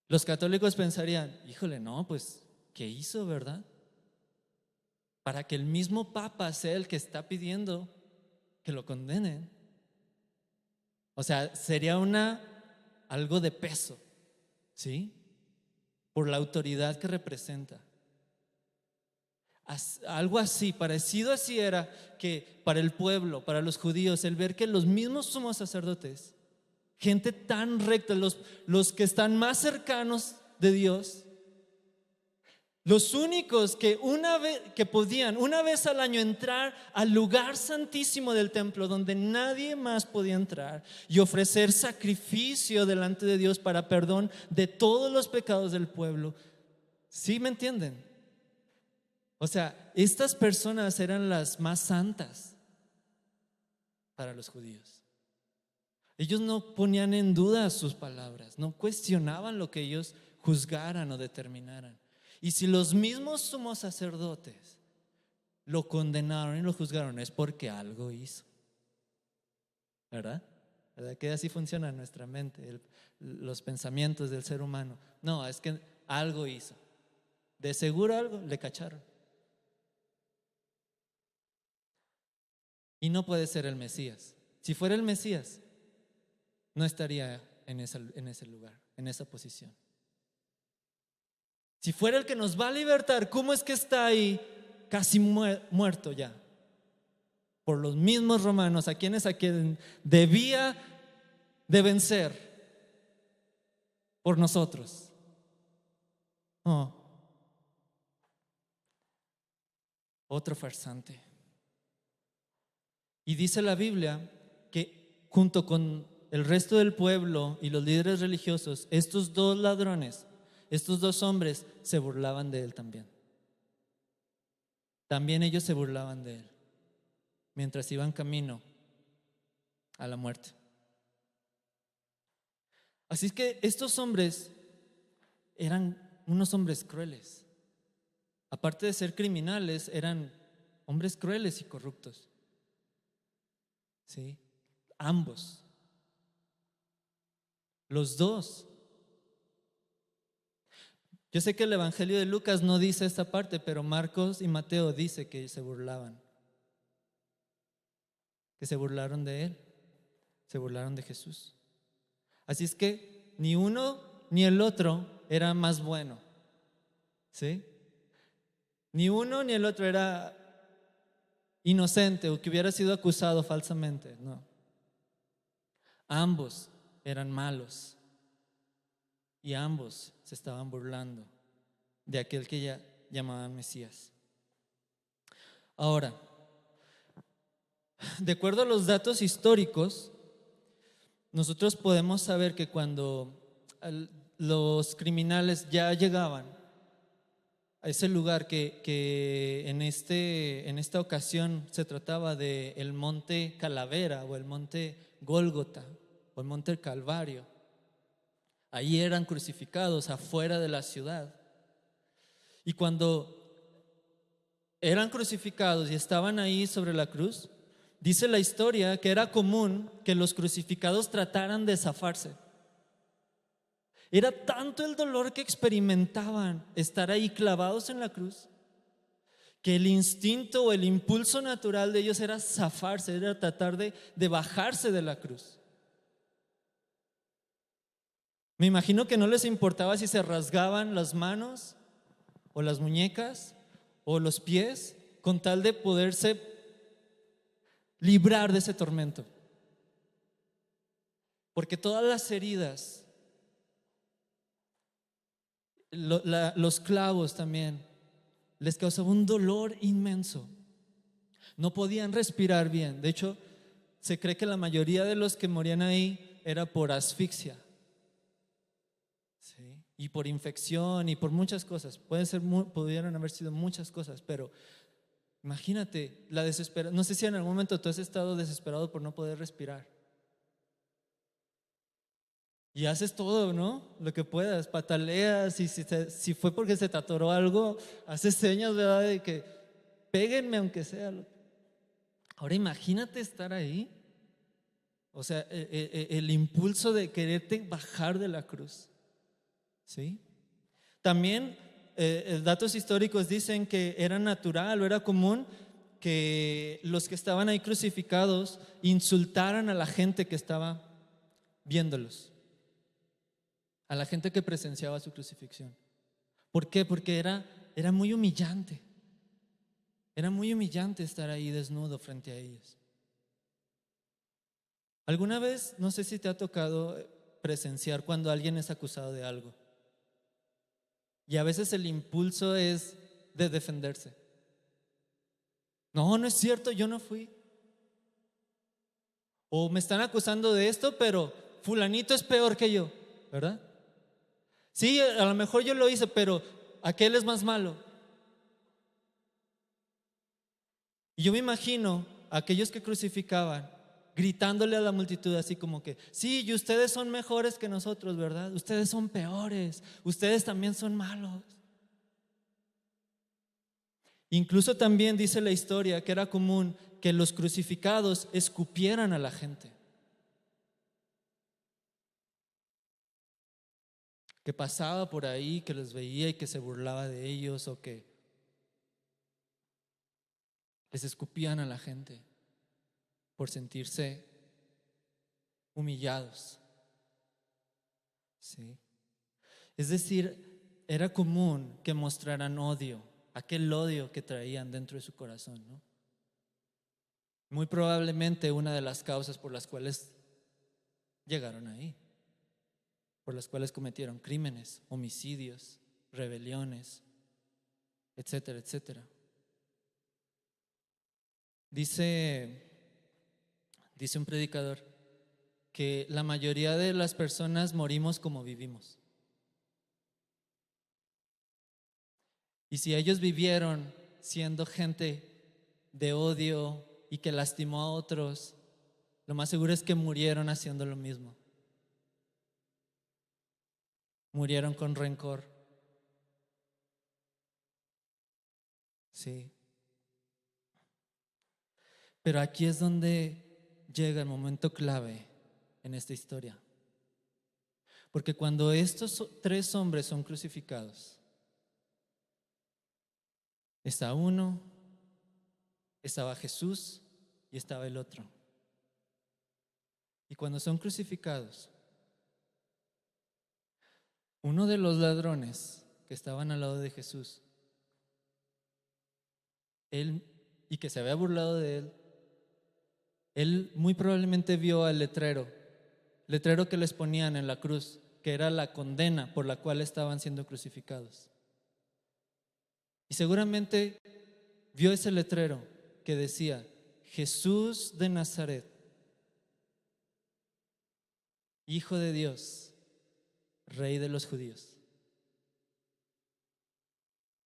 los católicos pensarían, híjole, no, pues, ¿qué hizo, verdad? Para que el mismo Papa sea el que está pidiendo que lo condenen. O sea, sería algo de peso, ¿sí? Por la autoridad que representa. Algo así, parecido así era que para el pueblo, para los judíos, el ver que los mismos sumos sacerdotes, gente tan recta, los que están más cercanos de Dios, los únicos que podían una vez al año entrar al lugar santísimo del templo, donde nadie más podía entrar, y ofrecer sacrificio delante de Dios para perdón de todos los pecados del pueblo. ¿Sí me entienden? O sea, estas personas eran las más santas para los judíos. Ellos no ponían en duda sus palabras, no cuestionaban lo que ellos juzgaran o determinaran. Y si los mismos sumos sacerdotes lo condenaron y lo juzgaron, es porque algo hizo. ¿Verdad? ¿Verdad que así funciona nuestra mente, los pensamientos del ser humano? No, es que algo hizo. De seguro algo le cacharon. Y no puede ser el Mesías. Si fuera el Mesías, no estaría en ese lugar, en esa posición. Si fuera el que nos va a libertar, ¿cómo es que está ahí casi muerto ya? Por los mismos romanos, a quien debía de vencer por nosotros. Oh, otro farsante. Y dice la Biblia que junto con el resto del pueblo y los líderes religiosos, estos dos ladrones, estos dos hombres se burlaban de él también. También ellos se burlaban de él mientras iban camino a la muerte. Así es que estos hombres eran unos hombres crueles. Aparte de ser criminales, eran hombres crueles y corruptos. ¿Sí? Ambos. Los dos. Yo sé que el Evangelio de Lucas no dice esta parte, pero Marcos y Mateo dice que se burlaban. Que se burlaron de él. Se burlaron de Jesús. Así es que ni uno ni el otro era más bueno. ¿Sí? Ni uno ni el otro era inocente o que hubiera sido acusado falsamente. No. Ambos eran malos. Y ambos se estaban burlando de aquel que ya llamaban Mesías. Ahora, de acuerdo a los datos históricos, nosotros podemos saber que cuando los criminales ya llegaban a ese lugar que en esta ocasión se trataba de el monte Calavera o el monte Gólgota o el monte Calvario. Ahí eran crucificados afuera de la ciudad. Y cuando eran crucificados y estaban ahí sobre la cruz, dice la historia que era común que los crucificados trataran de zafarse. Era tanto el dolor que experimentaban estar ahí clavados en la cruz, que el instinto o el impulso natural de ellos era zafarse, era tratar de bajarse de la cruz. Me imagino que no les importaba si se rasgaban las manos o las muñecas o los pies con tal de poderse librar de ese tormento. Porque todas las heridas, los clavos también, les causaba un dolor inmenso. No podían respirar bien. De hecho, se cree que la mayoría de los que morían ahí era por asfixia, ¿sí? Y por infección y por muchas cosas. Pudieron haber sido muchas cosas, pero imagínate la desesperación. No sé si en algún momento tú has estado desesperado por no poder respirar. Y haces todo, ¿no? Lo que puedas, pataleas, y si fue porque se te atoró algo, haces señas, ¿verdad? De que péguenme aunque sea. Ahora imagínate estar ahí. O sea, el impulso de quererte bajar de la cruz, ¿sí? También datos históricos dicen que era natural o era común que los que estaban ahí crucificados insultaran a la gente que estaba viéndolos, a la gente que presenciaba su crucifixión. ¿Por qué? Porque era muy humillante. Era muy humillante estar ahí desnudo frente a ellos. ¿Alguna vez, no sé si te ha tocado presenciar cuando alguien es acusado de algo? Y a veces el impulso es de defenderse. No, no es cierto, yo no fui. O me están acusando de esto, pero fulanito es peor que yo, ¿verdad? Sí, a lo mejor yo lo hice, pero aquel es más malo. Y yo me imagino a aquellos que crucificaban gritándole a la multitud así como que: sí, y ustedes son mejores que nosotros, ¿verdad? Ustedes son peores, ustedes también son malos. Incluso también dice la historia que era común que los crucificados escupieran a la gente, que pasaba por ahí, que los veía y que se burlaba de ellos, o que les escupían a la gente por sentirse humillados, ¿sí? Es decir, era común que mostraran odio, aquel odio que traían dentro de su corazón, ¿no? Muy probablemente una de las causas por las cuales llegaron ahí, por las cuales cometieron crímenes, homicidios, rebeliones, etcétera, etcétera. Dice un predicador que la mayoría de las personas morimos como vivimos. Y si ellos vivieron siendo gente de odio y que lastimó a otros, lo más seguro es que murieron haciendo lo mismo. Murieron con rencor. Sí. Pero aquí es donde llega el momento clave en esta historia. Porque cuando estos tres hombres son crucificados, está uno, estaba Jesús y estaba el otro. Y cuando son crucificados, uno de los ladrones que estaban al lado de Jesús, él, y que se había burlado de él muy probablemente vio el letrero que les ponían en la cruz, que era la condena por la cual estaban siendo crucificados. Y seguramente vio ese letrero que decía: Jesús de Nazaret, Hijo de Dios, Rey de los judíos.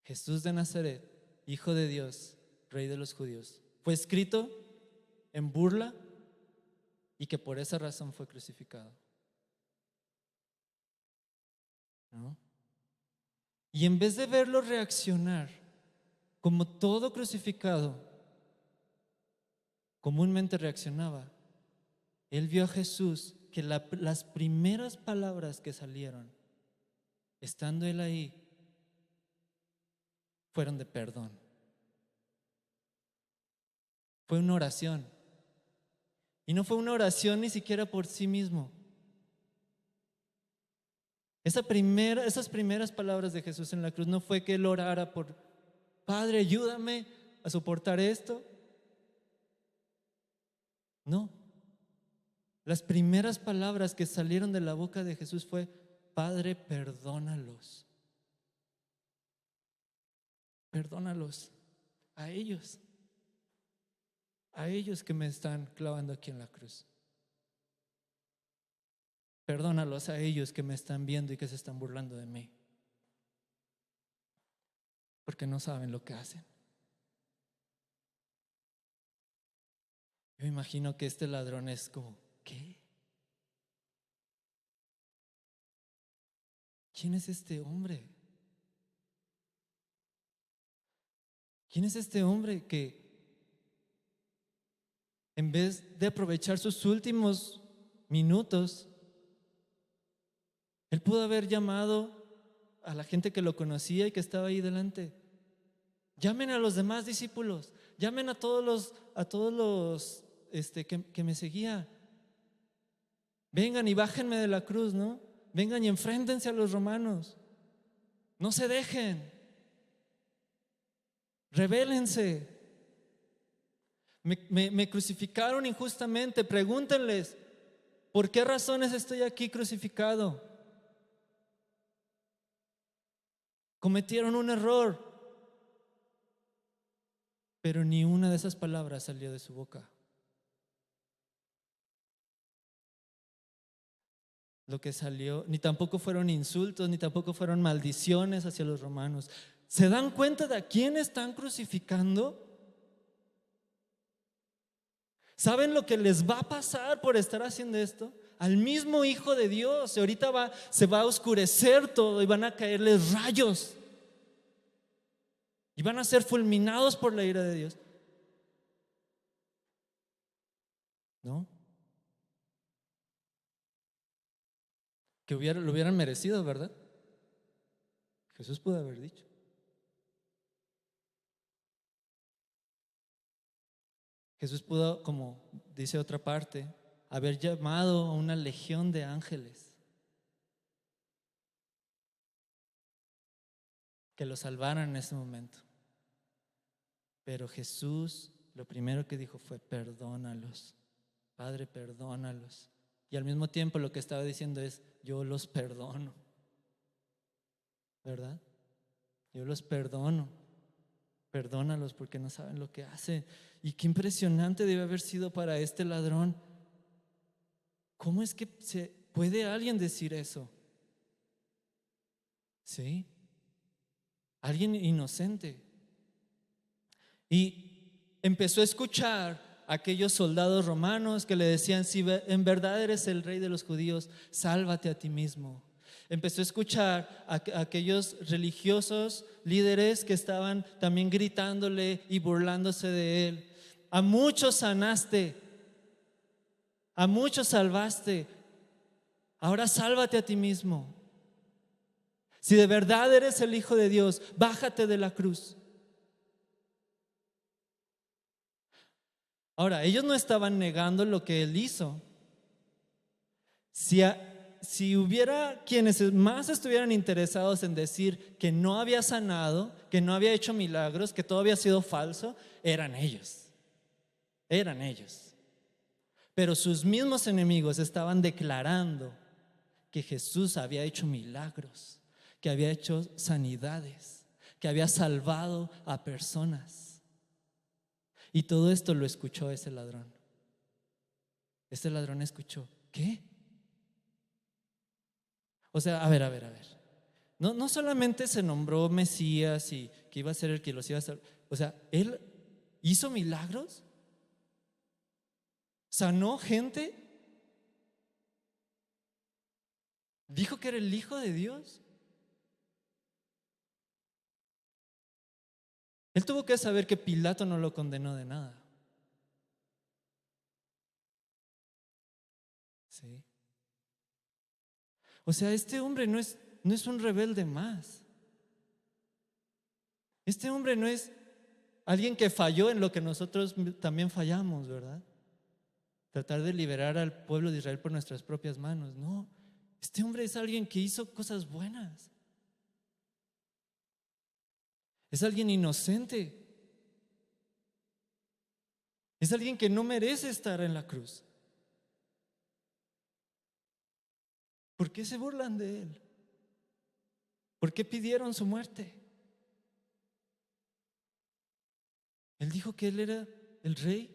Jesús de Nazaret, Hijo de Dios, Rey de los judíos. Fue escrito en burla y que por esa razón fue crucificado. ¿No? Y en vez de verlo reaccionar como todo crucificado comúnmente reaccionaba, él vio a Jesús que las primeras palabras que salieron, estando él ahí, fueron de perdón. Fue una oración. Y no fue una oración ni siquiera por sí mismo. Esas primeras palabras de Jesús en la cruz no fue que él orara por: Padre, ayúdame a soportar esto. No. Las primeras palabras que salieron de la boca de Jesús fue: Padre, perdónalos. Perdónalos a ellos que me están clavando aquí en la cruz. Perdónalos a ellos que me están viendo y que se están burlando de mí, porque no saben lo que hacen. Yo me imagino que este ladrón es como: ¿qué? ¿Quién es este hombre? ¿Quién es este hombre que en vez de aprovechar sus últimos minutos, él pudo haber llamado a la gente que lo conocía y que estaba ahí delante? Llamen a los demás discípulos, llamen a todos los que me seguía. Vengan y bájenme de la cruz, ¿no? Vengan y enfréntense a los romanos. No se dejen. Rebélense. Me crucificaron injustamente. Pregúntenles: ¿por qué razones estoy aquí crucificado? Cometieron un error, pero ni una de esas palabras salió de su boca. Lo que salió, ni tampoco fueron insultos, ni tampoco fueron maldiciones hacia los romanos. ¿Se dan cuenta de a quién están crucificando? ¿Saben lo que les va a pasar por estar haciendo esto? Al mismo Hijo de Dios. Y ahorita se va a oscurecer todo y van a caerles rayos y van a ser fulminados por la ira de Dios. ¿No? Que lo hubieran merecido, ¿verdad? Jesús pudo haber dicho. Jesús pudo, como dice otra parte, haber llamado a una legión de ángeles que lo salvaran en ese momento. Pero Jesús lo primero que dijo fue: perdónalos, Padre, perdónalos. Y al mismo tiempo lo que estaba diciendo es: yo los perdono, ¿verdad? Yo los perdono. Perdónalos porque no saben lo que hacen. Y qué impresionante debe haber sido para este ladrón. ¿Cómo es que puede alguien decir eso? ¿Sí? Alguien inocente. Y empezó a escuchar a aquellos soldados romanos que le decían: si en verdad eres el Rey de los judíos, sálvate a ti mismo. Empezó a escuchar a aquellos religiosos líderes que estaban también gritándole y burlándose de él. A muchos sanaste, a muchos salvaste, ahora sálvate a ti mismo. Si de verdad eres el Hijo de Dios, bájate de la cruz. Ahora, ellos no estaban negando lo que él hizo. Si hubiera quienes más estuvieran interesados en decir que no había sanado, que no había hecho milagros, que todo había sido falso, eran ellos. Eran ellos. Pero sus mismos enemigos estaban declarando que Jesús había hecho milagros, que había hecho sanidades, que había salvado a personas. Y todo esto lo escuchó ese ladrón. Este ladrón escuchó: ¿qué? O sea, a ver. No solamente se nombró Mesías y que iba a ser el que los iba a salvar. O sea, Él hizo milagros, sanó gente, dijo que era el Hijo de Dios. Él tuvo que saber que Pilato no lo condenó de nada. Sí. O sea, este hombre no es un rebelde más. Este hombre no es alguien que falló en lo que nosotros también fallamos, ¿verdad? Tratar de liberar al pueblo de Israel por nuestras propias manos. No, este hombre es alguien que hizo cosas buenas. Es alguien inocente. Es alguien que no merece estar en la cruz. ¿Por qué se burlan de él? ¿Por qué pidieron su muerte? Él dijo que él era el rey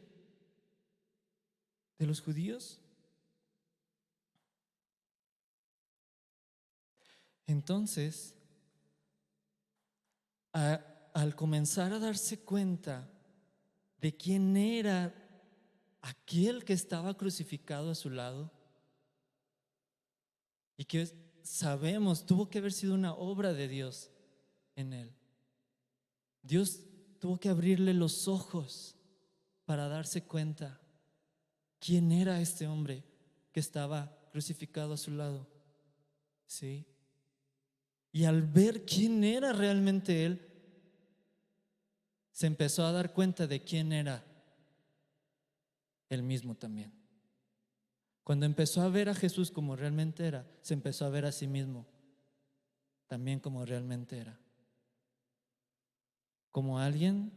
de los judíos. Entonces, al comenzar a darse cuenta de quién era aquel que estaba crucificado a su lado, y que sabemos tuvo que haber sido una obra de Dios en él. Dios tuvo que abrirle los ojos para darse cuenta quién era este hombre que estaba crucificado a su lado. ¿Sí? Y al ver quién era realmente él, se empezó a dar cuenta de quién era él mismo también. Cuando empezó a ver a Jesús como realmente era, se empezó a ver a sí mismo también como realmente era. Como alguien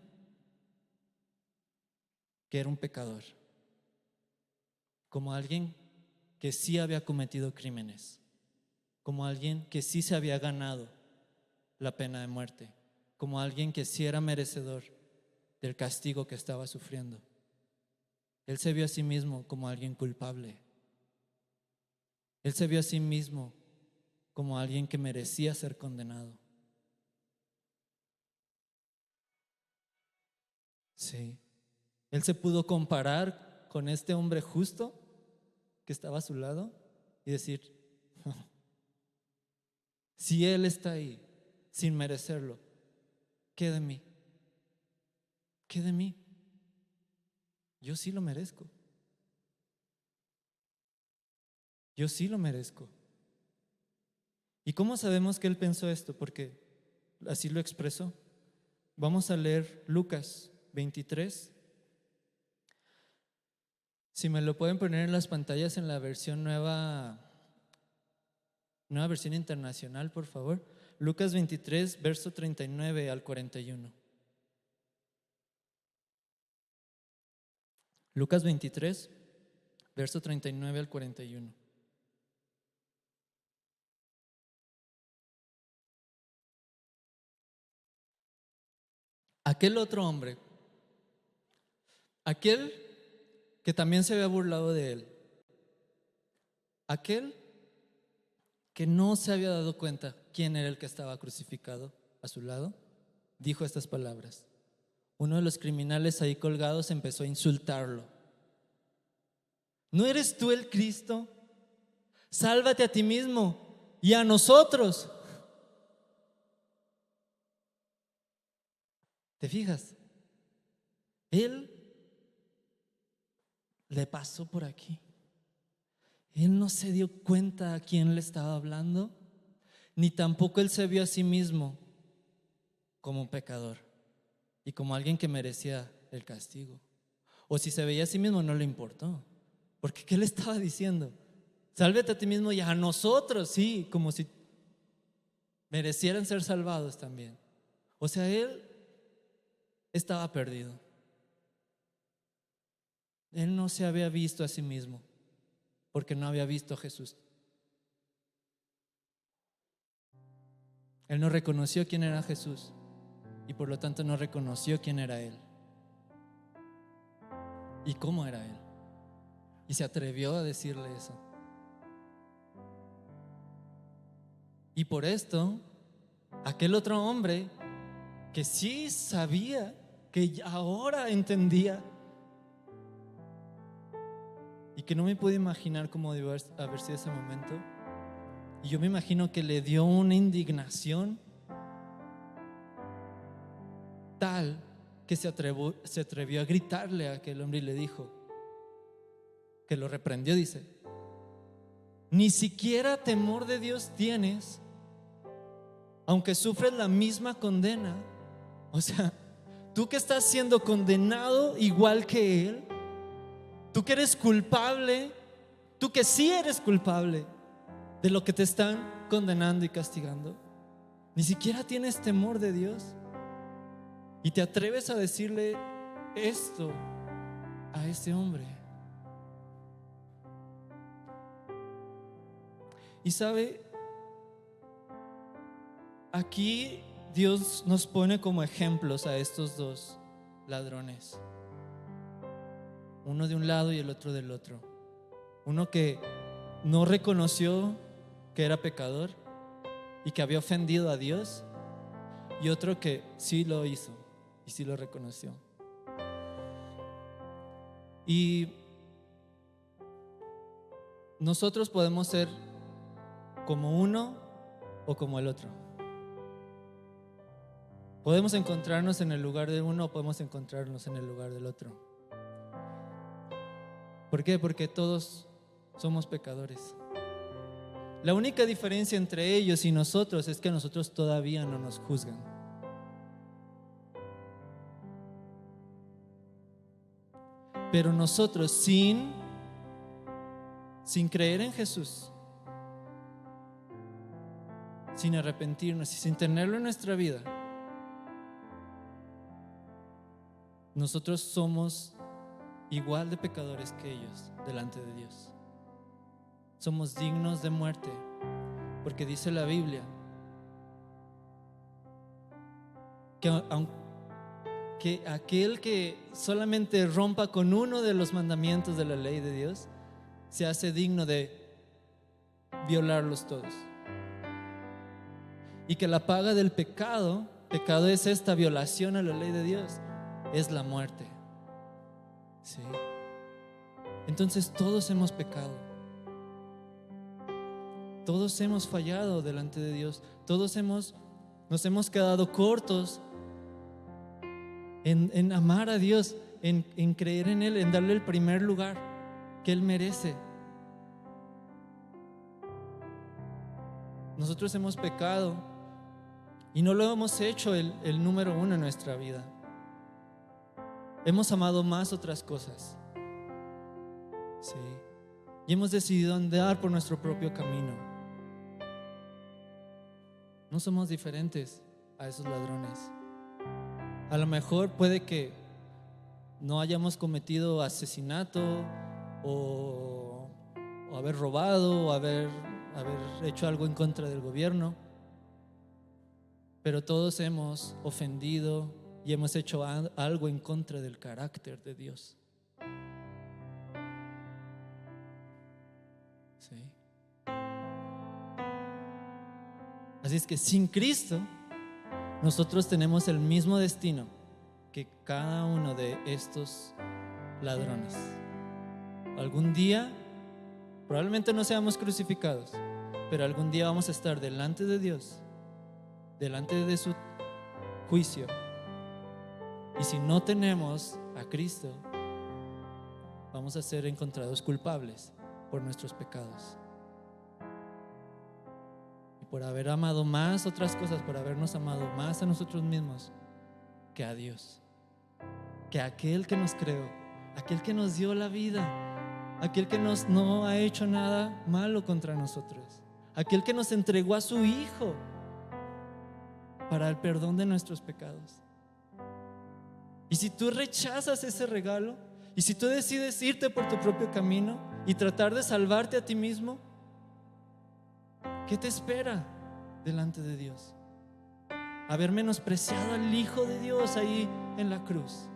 que era un pecador. Como alguien que sí había cometido crímenes. Como alguien que sí se había ganado la pena de muerte. Como alguien que sí era merecedor del castigo que estaba sufriendo. Él se vio a sí mismo como alguien culpable. Él se vio a sí mismo como alguien que merecía ser condenado. Sí. Él se pudo comparar con este hombre justo que estaba a su lado y decir, si él está ahí sin merecerlo, ¿qué de mí? ¿Qué de mí? Yo sí lo merezco. Yo sí lo merezco. ¿Y cómo sabemos que él pensó esto? Porque así lo expresó. Vamos a leer Lucas 23. Si me lo pueden poner en las pantallas en la versión nueva versión internacional, por favor. Lucas 23, verso 39 al 41. Lucas 23, verso 39 al 41. Aquel otro hombre, aquel que también se había burlado de él, aquel que no se había dado cuenta quién era el que estaba crucificado a su lado, dijo estas palabras. Uno de los criminales ahí colgados empezó a insultarlo. ¿No eres tú el Cristo? Sálvate a ti mismo y a nosotros. ¿Te fijas? Él le pasó por aquí. Él no se dio cuenta a quién le estaba hablando, ni tampoco él se vio a sí mismo como un pecador y como alguien que merecía el castigo. O si se veía a sí mismo, no le importó. Porque ¿qué le estaba diciendo? Sálvate a ti mismo y a nosotros, sí, como si merecieran ser salvados también. O sea, él estaba perdido. Él no se había visto a sí mismo porque no había visto a Jesús. Él no reconoció quién era Jesús y por lo tanto no reconoció quién era Él y cómo era Él. Y se atrevió a decirle eso. Y por esto, aquel otro hombre que sí sabía, que ahora entendía, y que no me puedo imaginar cómo debió haber sido ese momento, y yo me imagino que le dio una indignación tal que se atrevió a gritarle a aquel hombre y le dijo, que lo reprendió, dice: ni siquiera temor de Dios tienes, aunque sufres la misma condena. O sea, tú que estás siendo condenado igual que él, tú que eres culpable, tú que sí eres culpable de lo que te están condenando y castigando, ni siquiera tienes temor de Dios y te atreves a decirle esto a ese hombre. Y sabe, aquí Dios nos pone como ejemplos a estos dos ladrones, uno de un lado y el otro del otro. Uno que no reconoció que era pecador y que había ofendido a Dios, y otro que sí lo hizo y sí lo reconoció. Y nosotros podemos ser como uno o como el otro. Podemos encontrarnos en el lugar de uno o podemos encontrarnos en el lugar del otro. ¿Por qué? Porque todos somos pecadores. La única diferencia entre ellos y nosotros es que nosotros todavía no nos juzgan. Pero nosotros sin creer en Jesús, sin arrepentirnos y sin tenerlo en nuestra vida, nosotros somos igual de pecadores que ellos delante de Dios. Somos dignos de muerte, porque dice la Biblia que aquel que solamente rompa con uno de los mandamientos de la ley de Dios se hace digno de violarlos todos. Y que la paga del pecado es esta violación a la ley de Dios, es la muerte. ¿Sí? Entonces todos hemos pecado, todos hemos fallado delante de Dios, todos nos hemos quedado cortos en amar a Dios, en creer en Él, en darle el primer lugar que Él merece. Nosotros hemos pecado y no lo hemos hecho el número uno en nuestra vida. Hemos amado más otras cosas. Sí. Y hemos decidido andar por nuestro propio camino. No somos diferentes a esos ladrones. A lo mejor puede que no hayamos cometido asesinato o haber robado o haber hecho algo en contra del gobierno, pero todos hemos ofendido y hemos hecho algo en contra del carácter de Dios. ¿Sí? Así es que sin Cristo nosotros tenemos el mismo destino que cada uno de estos ladrones. Algún día probablemente no seamos crucificados, pero algún día vamos a estar delante de Dios, delante de su juicio. Y si no tenemos a Cristo, vamos a ser encontrados culpables por nuestros pecados y por haber amado más otras cosas, por habernos amado más a nosotros mismos que a Dios, que a aquel que nos creó, aquel que nos dio la vida, aquel que no ha hecho nada malo contra nosotros, aquel que nos entregó a su Hijo para el perdón de nuestros pecados. Y si tú rechazas ese regalo, y si tú decides irte por tu propio camino y tratar de salvarte a ti mismo, ¿qué te espera delante de Dios? Haber menospreciado al Hijo de Dios ahí en la cruz.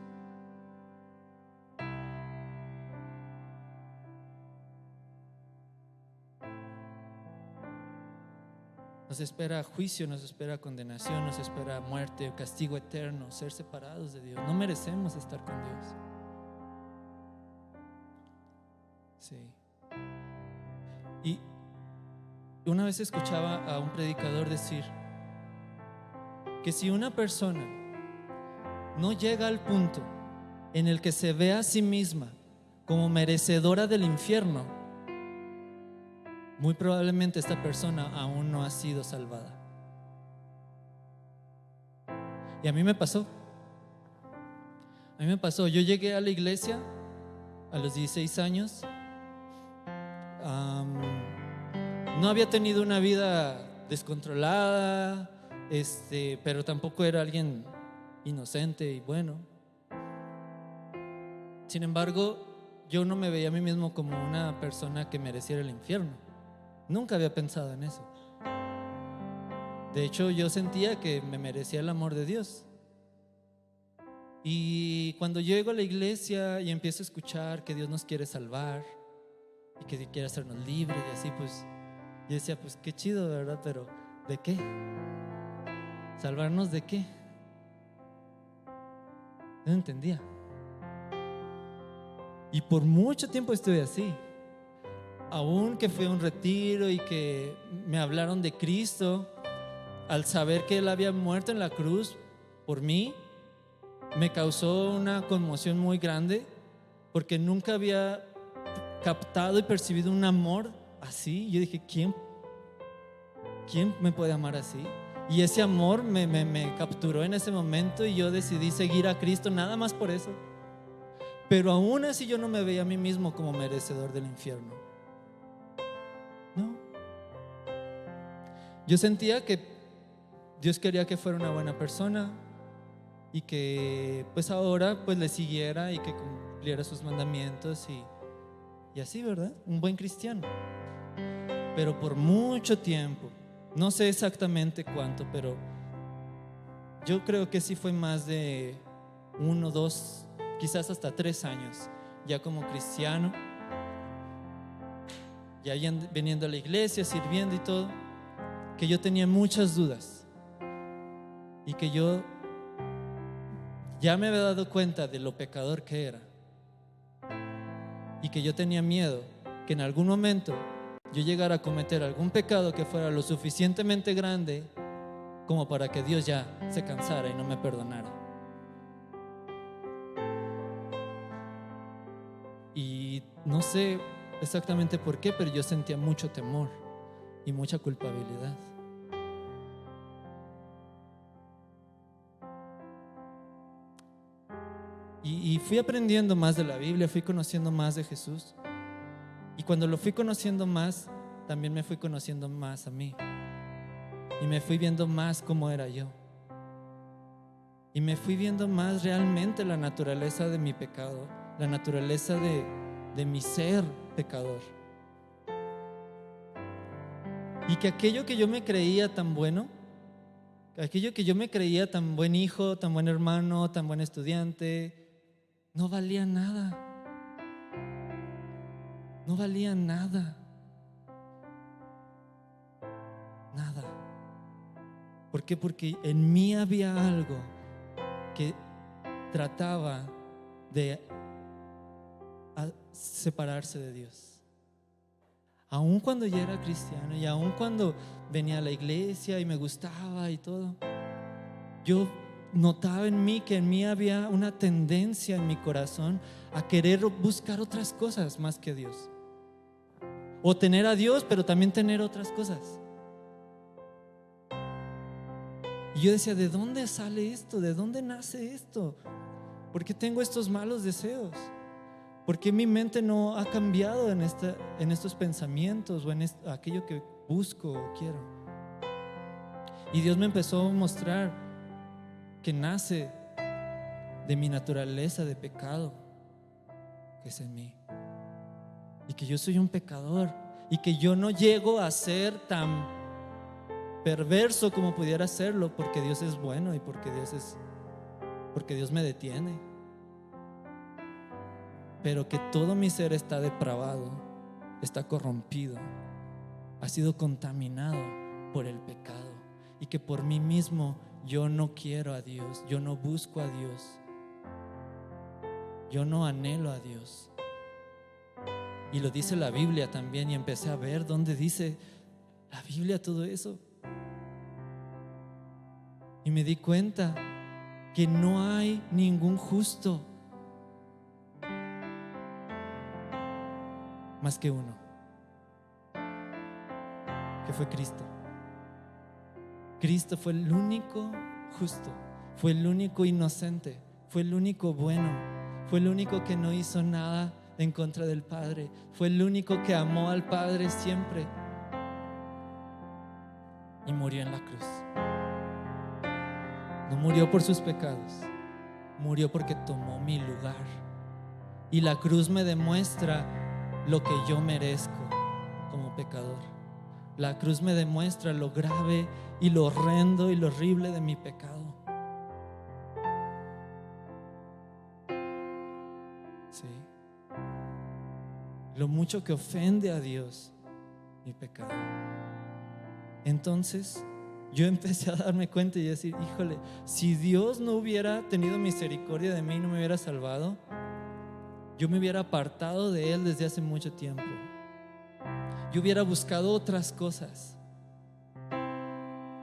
nos espera juicio, nos espera condenación, nos espera muerte, castigo eterno, ser separados de Dios. No merecemos estar con Dios. Sí. Y una vez escuchaba a un predicador decir que si una persona no llega al punto en el que se ve a sí misma como merecedora del infierno, muy probablemente esta persona aún no ha sido salvada. Y a mí me pasó. Yo llegué a la iglesia a los 16 años. No había tenido una vida descontrolada, pero tampoco era alguien inocente y bueno. Sin embargo, yo no me veía a mí mismo como una persona que mereciera el infierno. Nunca había pensado en eso. De hecho, yo sentía que me merecía el amor de Dios. Y cuando llego a la iglesia y empiezo a escuchar que Dios nos quiere salvar y que quiere hacernos libres y así, pues yo decía, pues qué chido, ¿verdad? Pero ¿de qué? ¿Salvarnos de qué? Yo no entendía. Y por mucho tiempo estuve así. Aún que fui a un retiro y que me hablaron de Cristo, al saber que Él había muerto en la cruz por mí, me causó una conmoción muy grande, porque nunca había captado y percibido un amor así. Yo dije, ¿quién me puede amar así? Y ese amor me capturó en ese momento y yo decidí seguir a Cristo nada más por eso. Pero aún así yo no me veía a mí mismo como merecedor del infierno. No. Yo sentía que Dios quería que fuera una buena persona y que pues ahora pues le siguiera y que cumpliera sus mandamientos y así, ¿verdad? Un buen cristiano. Pero por mucho tiempo, no sé exactamente cuánto, pero yo creo que sí fue más de 1, 2, quizás hasta 3 años ya como cristiano, ya viniendo a la iglesia, sirviendo y todo, que yo tenía muchas dudas y que yo ya me había dado cuenta de lo pecador que era y que yo tenía miedo que en algún momento yo llegara a cometer algún pecado que fuera lo suficientemente grande como para que Dios ya se cansara y no me perdonara. Y no sé exactamente por qué, pero yo sentía mucho temor y mucha culpabilidad. Y fui aprendiendo más de la Biblia, fui conociendo más de Jesús. Y cuando lo fui conociendo más, también me fui conociendo más a mí. Y me fui viendo más cómo era yo. Y me fui viendo más realmente la naturaleza de mi pecado, la naturaleza de mi ser pecador. Y que aquello que yo me creía tan bueno, aquello que yo me creía tan buen hijo, tan buen hermano, tan buen estudiante, no valía nada. No valía nada. Nada. ¿Por qué? Porque en mí había algo que trataba de separarse de Dios. Aun cuando ya era cristiano y aun cuando venía a la iglesia y me gustaba y todo, yo notaba en mí que en mí había una tendencia en mi corazón a querer buscar otras cosas más que Dios. O tener a Dios, pero también tener otras cosas. Y yo decía, ¿de dónde sale esto? ¿De dónde nace esto? ¿Por qué tengo estos malos deseos? ¿Por qué mi mente no ha cambiado en estos pensamientos o en aquello que busco o quiero? Y Dios me empezó a mostrar que nace de mi naturaleza de pecado que es en mí, y que yo soy un pecador y que yo no llego a ser tan perverso como pudiera serlo, porque Dios es bueno y porque Dios me detiene, pero que todo mi ser está depravado, está corrompido, ha sido contaminado por el pecado y que por mí mismo yo no quiero a Dios, yo no busco a Dios, yo no anhelo a Dios. Y lo dice la Biblia también, y empecé a ver dónde dice la Biblia todo eso. Y me di cuenta que no hay ningún justo más que uno, que fue Cristo. Cristo fue el único justo, fue el único inocente, fue el único bueno, fue el único que no hizo nada en contra del Padre, fue el único que amó al Padre siempre y murió en la cruz. No murió por sus pecados, murió porque tomó mi lugar. Y la cruz me demuestra lo que yo merezco como pecador. La cruz me demuestra lo grave y lo horrendo y lo horrible de mi pecado. Sí. Lo mucho que ofende a Dios mi pecado. Entonces yo empecé a darme cuenta y decir, híjole, si Dios no hubiera tenido misericordia de mí y no me hubiera salvado, yo me hubiera apartado de Él desde hace mucho tiempo. Yo hubiera buscado otras cosas.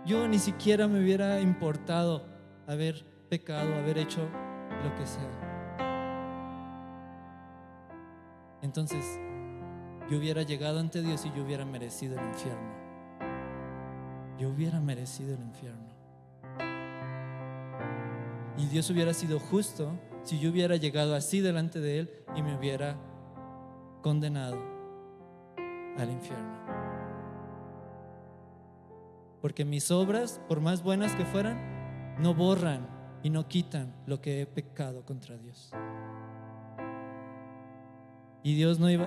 Yo ni siquiera me hubiera importado haber pecado, haber hecho lo que sea. Entonces yo hubiera llegado ante Dios y yo hubiera merecido el infierno. Yo hubiera merecido el infierno. Y Dios hubiera sido justo si yo hubiera llegado así delante de Él y me hubiera condenado al infierno. Porque mis obras, por más buenas que fueran, no borran y no quitan lo que he pecado contra Dios. Y Dios no iba,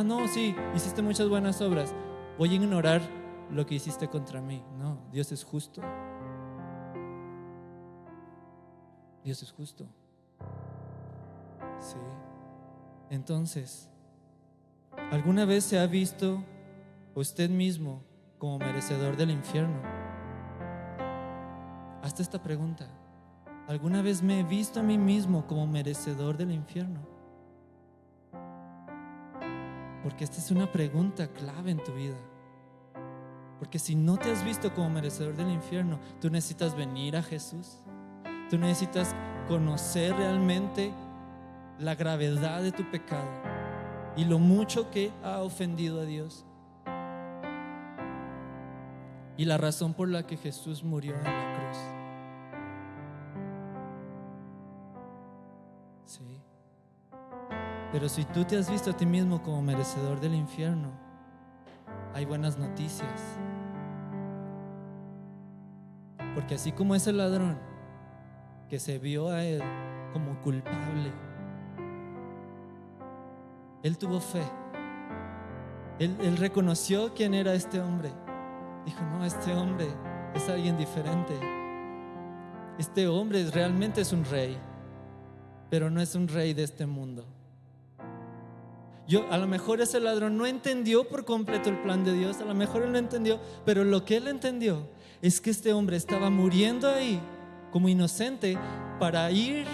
no, sí, hiciste muchas buenas obras, voy a ignorar lo que hiciste contra mí. No, Dios es justo. Dios es justo. Sí. Entonces, ¿alguna vez se ha visto usted mismo como merecedor del infierno? Hazte esta pregunta. ¿Alguna vez me he visto a mí mismo como merecedor del infierno? Porque esta es una pregunta clave en tu vida. Porque si no te has visto como merecedor del infierno, tú necesitas venir a Jesús. Tú necesitas conocer realmente la gravedad de tu pecado y lo mucho que ha ofendido a Dios. Y la razón por la que Jesús murió en la cruz. Sí. Pero si tú te has visto a ti mismo como merecedor del infierno, hay buenas noticias. Porque así como ese ladrón que se vio a él como culpable, él tuvo fe. Él reconoció quién era este hombre. Dijo, no, este hombre es alguien diferente. Este hombre realmente es un rey, pero no es un rey de este mundo. A lo mejor ese ladrón no entendió por completo el plan de Dios, a lo mejor él no entendió, pero lo que él entendió es que este hombre estaba muriendo ahí como inocente para ir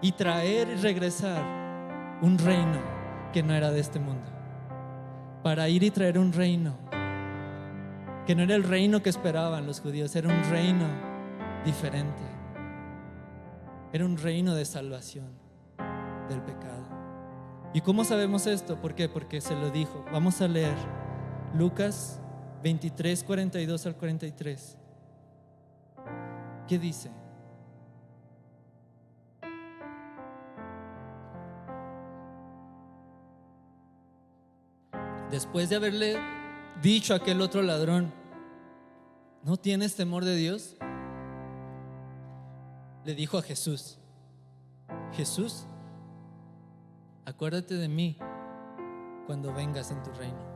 y traer y regresar un reino que no era de este mundo, para ir y traer un reino que no era el reino que esperaban los judíos, era un reino diferente, era un reino de salvación del pecado. ¿Y cómo sabemos esto? ¿Por qué? Porque se lo dijo. Vamos a leer Lucas 23, 42 al 43. ¿Qué dice? Después de haberle dicho a aquel otro ladrón, ¿no tienes temor de Dios? Le dijo a Jesús, Jesús, acuérdate de mí cuando vengas en tu reino.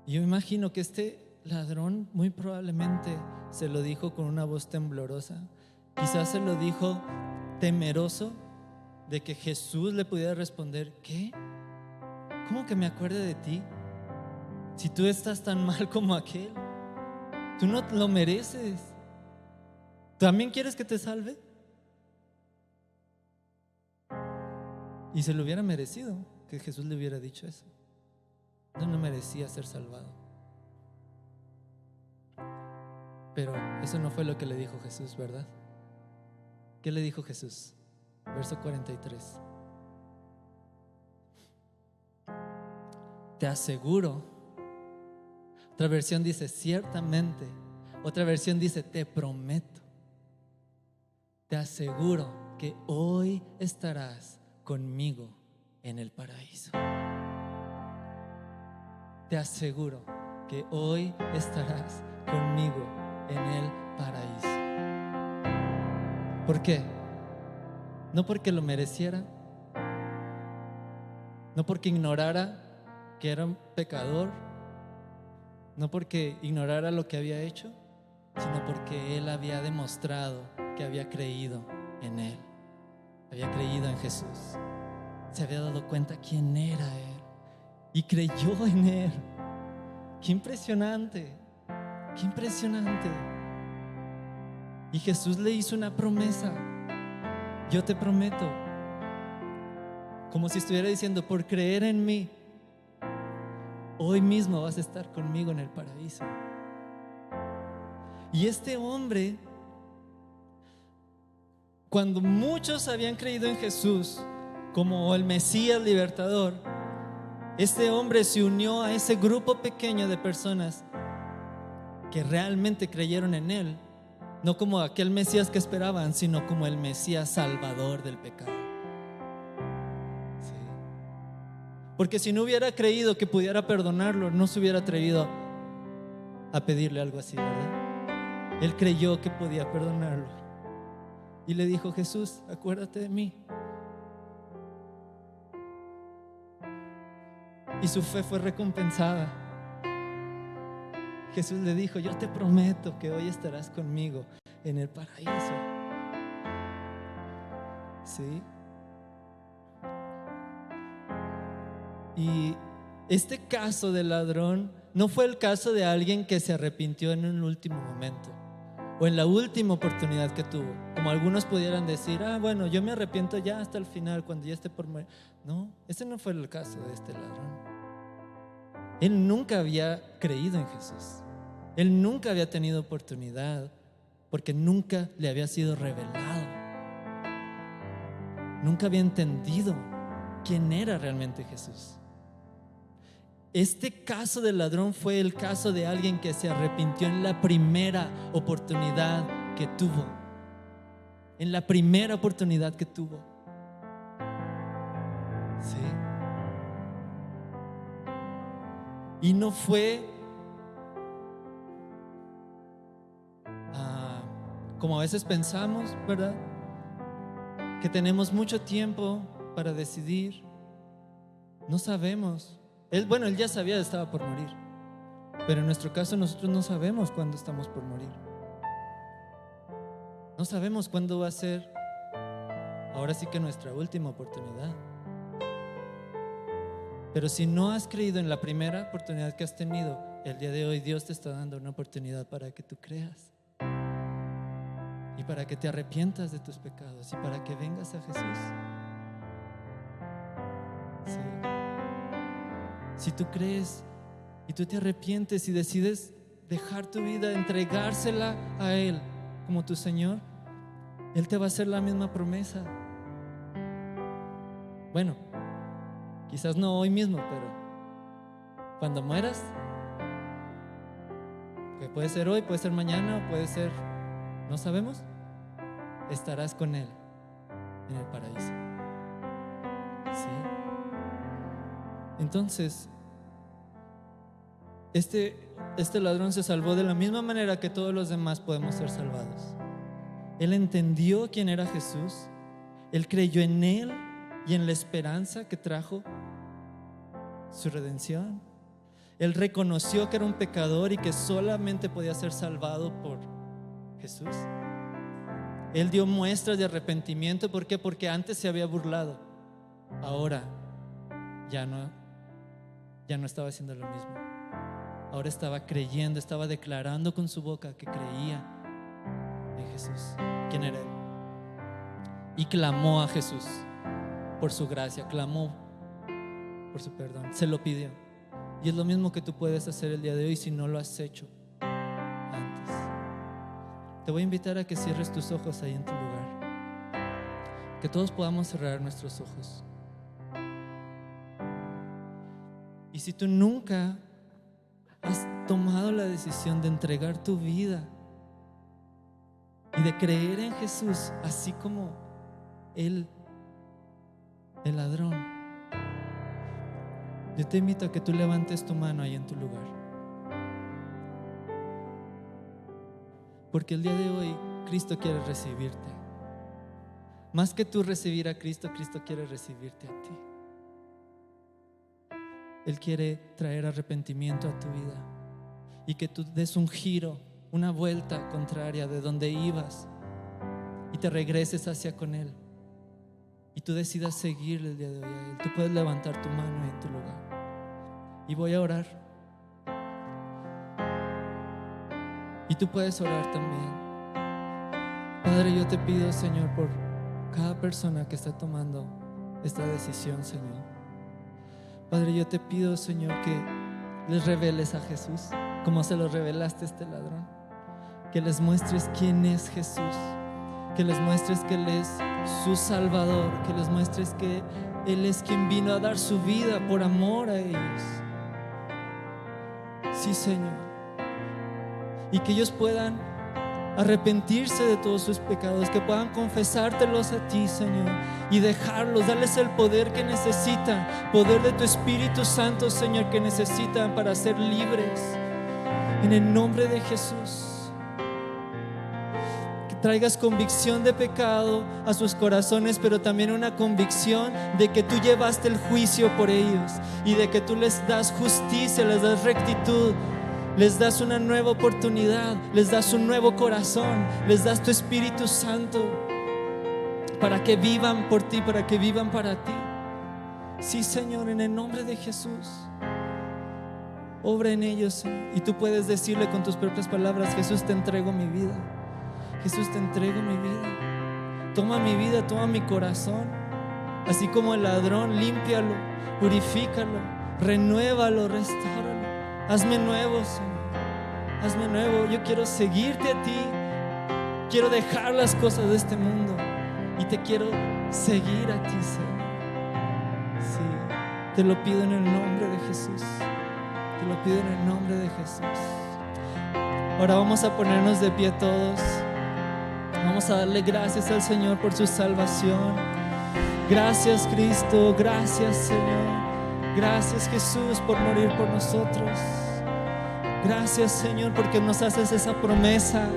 Y yo imagino que este ladrón muy probablemente se lo dijo con una voz temblorosa. Quizás se lo dijo temeroso de que Jesús le pudiera responder, ¿qué? ¿Cómo que me acuerde de ti? Si tú estás tan mal como aquel, tú no lo mereces. ¿También quieres que te salve? Y se lo hubiera merecido que Jesús le hubiera dicho eso. No merecía ser salvado. Pero eso no fue lo que le dijo Jesús, ¿verdad? ¿Qué le dijo Jesús? Verso 43. Te aseguro. Otra versión dice ciertamente. Otra versión dice te prometo. Te aseguro que hoy estarás conmigo en el paraíso. Te aseguro que hoy estarás conmigo en el paraíso. ¿Por qué? No porque lo mereciera, no porque ignorara que era un pecador, no porque ignorara lo que había hecho, sino porque él había demostrado que había creído en él, había creído en Jesús, se había dado cuenta quién era él y creyó en él. Qué impresionante, qué impresionante. Y Jesús le hizo una promesa: yo te prometo, como si estuviera diciendo, por creer en mí, hoy mismo vas a estar conmigo en el paraíso. Y este hombre, cuando muchos habían creído en Jesús como el Mesías libertador, este hombre se unió a ese grupo pequeño de personas que realmente creyeron en él, no como aquel Mesías que esperaban, sino como el Mesías salvador del pecado. Sí. Porque si no hubiera creído que pudiera perdonarlo, no se hubiera atrevido a pedirle algo así, ¿verdad? Él creyó que podía perdonarlo y le dijo: Jesús, acuérdate de mí. Y su fe fue recompensada. Jesús le dijo: yo te prometo que hoy estarás conmigo en el paraíso. ¿Sí? Y este caso del ladrón no fue el caso de alguien que se arrepintió en un último momento o en la última oportunidad que tuvo, como algunos pudieran decir: bueno, yo me arrepiento ya hasta el final, cuando ya esté por morir. No, ese no fue el caso de este ladrón. Él nunca había creído en Jesús. Él nunca había tenido oportunidad, porque nunca le había sido revelado. Nunca había entendido quién era realmente Jesús. Este caso del ladrón fue el caso de alguien que se arrepintió en la primera oportunidad que tuvo. En la primera oportunidad que tuvo. Sí. Y no fue como a veces pensamos, ¿verdad? Que tenemos mucho tiempo para decidir. No sabemos. Él ya sabía que estaba por morir, pero en nuestro caso nosotros no sabemos cuándo estamos por morir. No sabemos cuándo va a ser, ahora sí que nuestra última oportunidad. Pero si no has creído en la primera oportunidad que has tenido, el día de hoy Dios te está dando una oportunidad para que tú creas y para que te arrepientas de tus pecados y para que vengas a Jesús. Sí. Si tú crees y tú te arrepientes y decides dejar tu vida, entregársela a Él como tu Señor, Él te va a hacer la misma promesa. Bueno, quizás no hoy mismo, pero cuando mueras, que puede ser hoy, puede ser mañana, puede ser, no sabemos, estarás con Él en el paraíso. ¿Sí? Entonces, este ladrón se salvó de la misma manera que todos los demás podemos ser salvados. Él entendió quién era Jesús, él creyó en Él y en la esperanza que trajo su redención. Él reconoció que era un pecador y que solamente podía ser salvado por Jesús. Él dio muestras de arrepentimiento. ¿Por qué? Porque antes se había burlado. Ahora ya no estaba haciendo lo mismo. ahora estaba creyendo, estaba declarando con su boca que creía en Jesús. ¿Quién era él? Y clamó a Jesús por su gracia, clamó por su perdón, se lo pidió. Y es lo mismo que tú puedes hacer el día de hoy si no lo has hecho antes. Te voy a invitar a que cierres tus ojos ahí en tu lugar, que todos podamos cerrar nuestros ojos. Y si tú nunca has tomado la decisión de entregar tu vida y de creer en Jesús, así como el ladrón, yo te invito a que tú levantes tu mano ahí en tu lugar, porque el día de hoy Cristo quiere recibirte. Más que tú recibir a Cristo, Cristo quiere recibirte a ti. Él quiere traer arrepentimiento a tu vida y que tú des un giro, una vuelta contraria de donde ibas y te regreses hacia con Él y tú decidas seguirle el día de hoy a Él. Tú puedes levantar tu mano en tu lugar y voy a orar, y tú puedes orar también. Padre, yo te pido, Señor, por cada persona que está tomando esta decisión, Señor. Padre, yo te pido, Señor, que les reveles a Jesús como se lo revelaste a este ladrón, que les muestres quién es Jesús, que les muestres que Él es su Salvador, que les muestres que Él es quien vino a dar su vida por amor a ellos. Sí, Señor, y que ellos puedan arrepentirse de todos sus pecados, que puedan confesártelos a ti, Señor, y dejarlos, darles el poder que necesitan, poder de tu Espíritu Santo, Señor, que necesitan para ser libres, en el nombre de Jesús. Que traigas convicción de pecado a sus corazones, pero también una convicción de que tú llevaste el juicio por ellos y de que tú les das justicia, les das rectitud, les das una nueva oportunidad, les das un nuevo corazón, les das tu Espíritu Santo para que vivan por ti, para que vivan para ti. Sí, Señor, en el nombre de Jesús, obra en ellos, Señor. Y tú puedes decirle con tus propias palabras: Jesús, te entrego mi vida. Jesús, te entrego mi vida. Toma mi vida, toma mi corazón. Así como el ladrón, límpialo, purifícalo, renuévalo, restáuralo. Hazme nuevo, Señor. Hazme nuevo. Yo quiero seguirte a ti. Quiero dejar las cosas de este mundo y te quiero seguir a ti, Señor. Sí, te lo pido en el nombre de Jesús. Te lo pido en el nombre de Jesús. Ahora vamos a ponernos de pie todos. Vamos a darle gracias al Señor por su salvación. Gracias, Cristo. Gracias, Señor. Gracias, Jesús, por morir por nosotros. Gracias, Señor, porque nos haces esa promesa.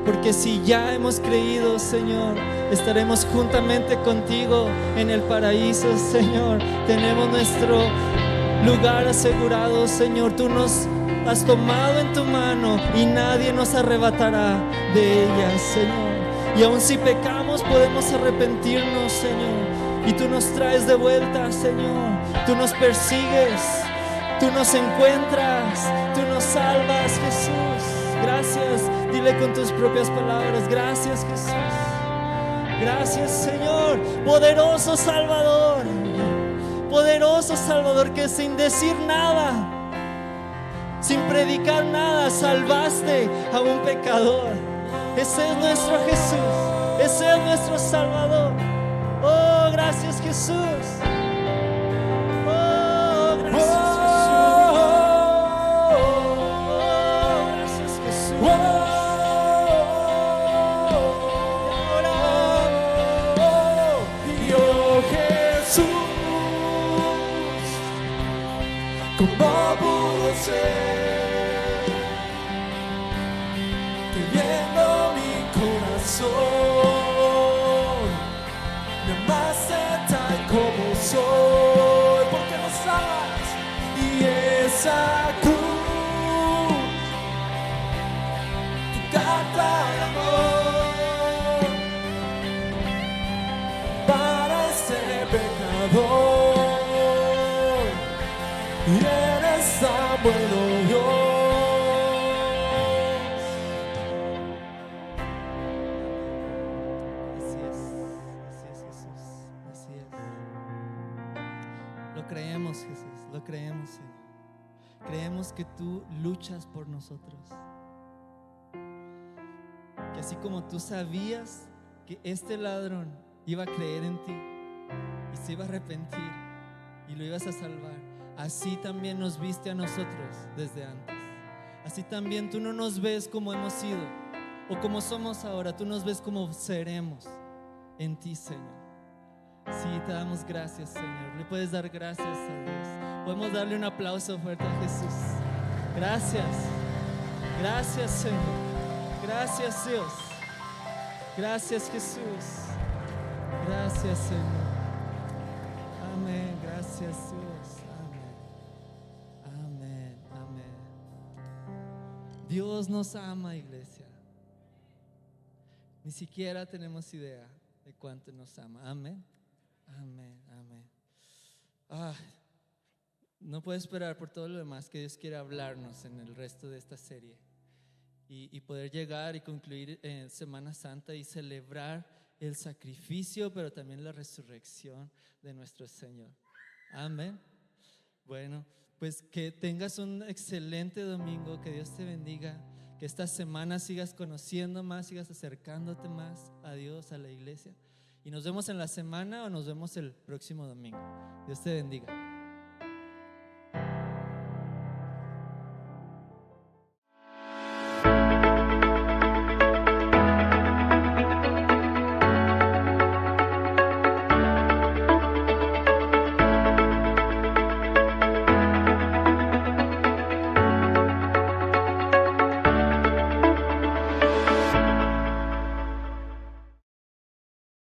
Porque si ya hemos creído, Señor, estaremos juntamente contigo en el paraíso, Señor. Tenemos nuestro lugar asegurado, Señor. Tú nos has tomado en tu mano y nadie nos arrebatará de ella, Señor. Y aun si pecamos, podemos arrepentirnos, Señor. Y tú nos traes de vuelta, Señor. Tú nos persigues, tú nos encuentras, tú nos salvas, Jesús. Gracias. Dile con tus propias palabras: gracias, Jesús. Gracias, Señor. Poderoso Salvador. Poderoso Salvador, que sin decir nada, sin predicar nada, salvaste a un pecador. Ese es nuestro Jesús. Ese es nuestro Salvador. Oh, gracias, Jesús. Oh, gracias, Jesús. Oh, gracias, Jesús. Y oh, Jesús, ¿cómo pudo ser? Teniendo mi corazón, me amaste tal como soy, porque nos amas. Y esa cruz, tu carta de amor para este pecador. Y eres tan bueno, Dios. Lo creemos, Jesús, lo creemos, Señor. Creemos que tú luchas por nosotros. Que así como tú sabías que este ladrón iba a creer en ti y se iba a arrepentir y lo ibas a salvar, así también nos viste a nosotros desde antes. Así también tú no nos ves como hemos sido o como somos ahora, tú nos ves como seremos en ti, Señor. Sí, te damos gracias, Señor. Le puedes dar gracias a Dios. Podemos darle un aplauso fuerte a Jesús. Gracias. Gracias, Señor. Gracias, Dios. Gracias, Jesús. Gracias, Señor. Amén. Gracias, Dios. Amén. Amén. Amén. Dios nos ama, iglesia. Ni siquiera tenemos idea de cuánto nos ama. Amén. Amén. Amén. No puedo esperar por todo lo demás que Dios quiere hablarnos en el resto de esta serie y poder llegar y concluir en Semana Santa y celebrar el sacrificio, pero también la resurrección de nuestro Señor. Amén. Bueno, pues que tengas un excelente domingo, que Dios te bendiga, que esta semana sigas conociendo más, sigas acercándote más a Dios, a la iglesia. Y nos vemos en la semana o nos vemos el próximo domingo. Dios te bendiga.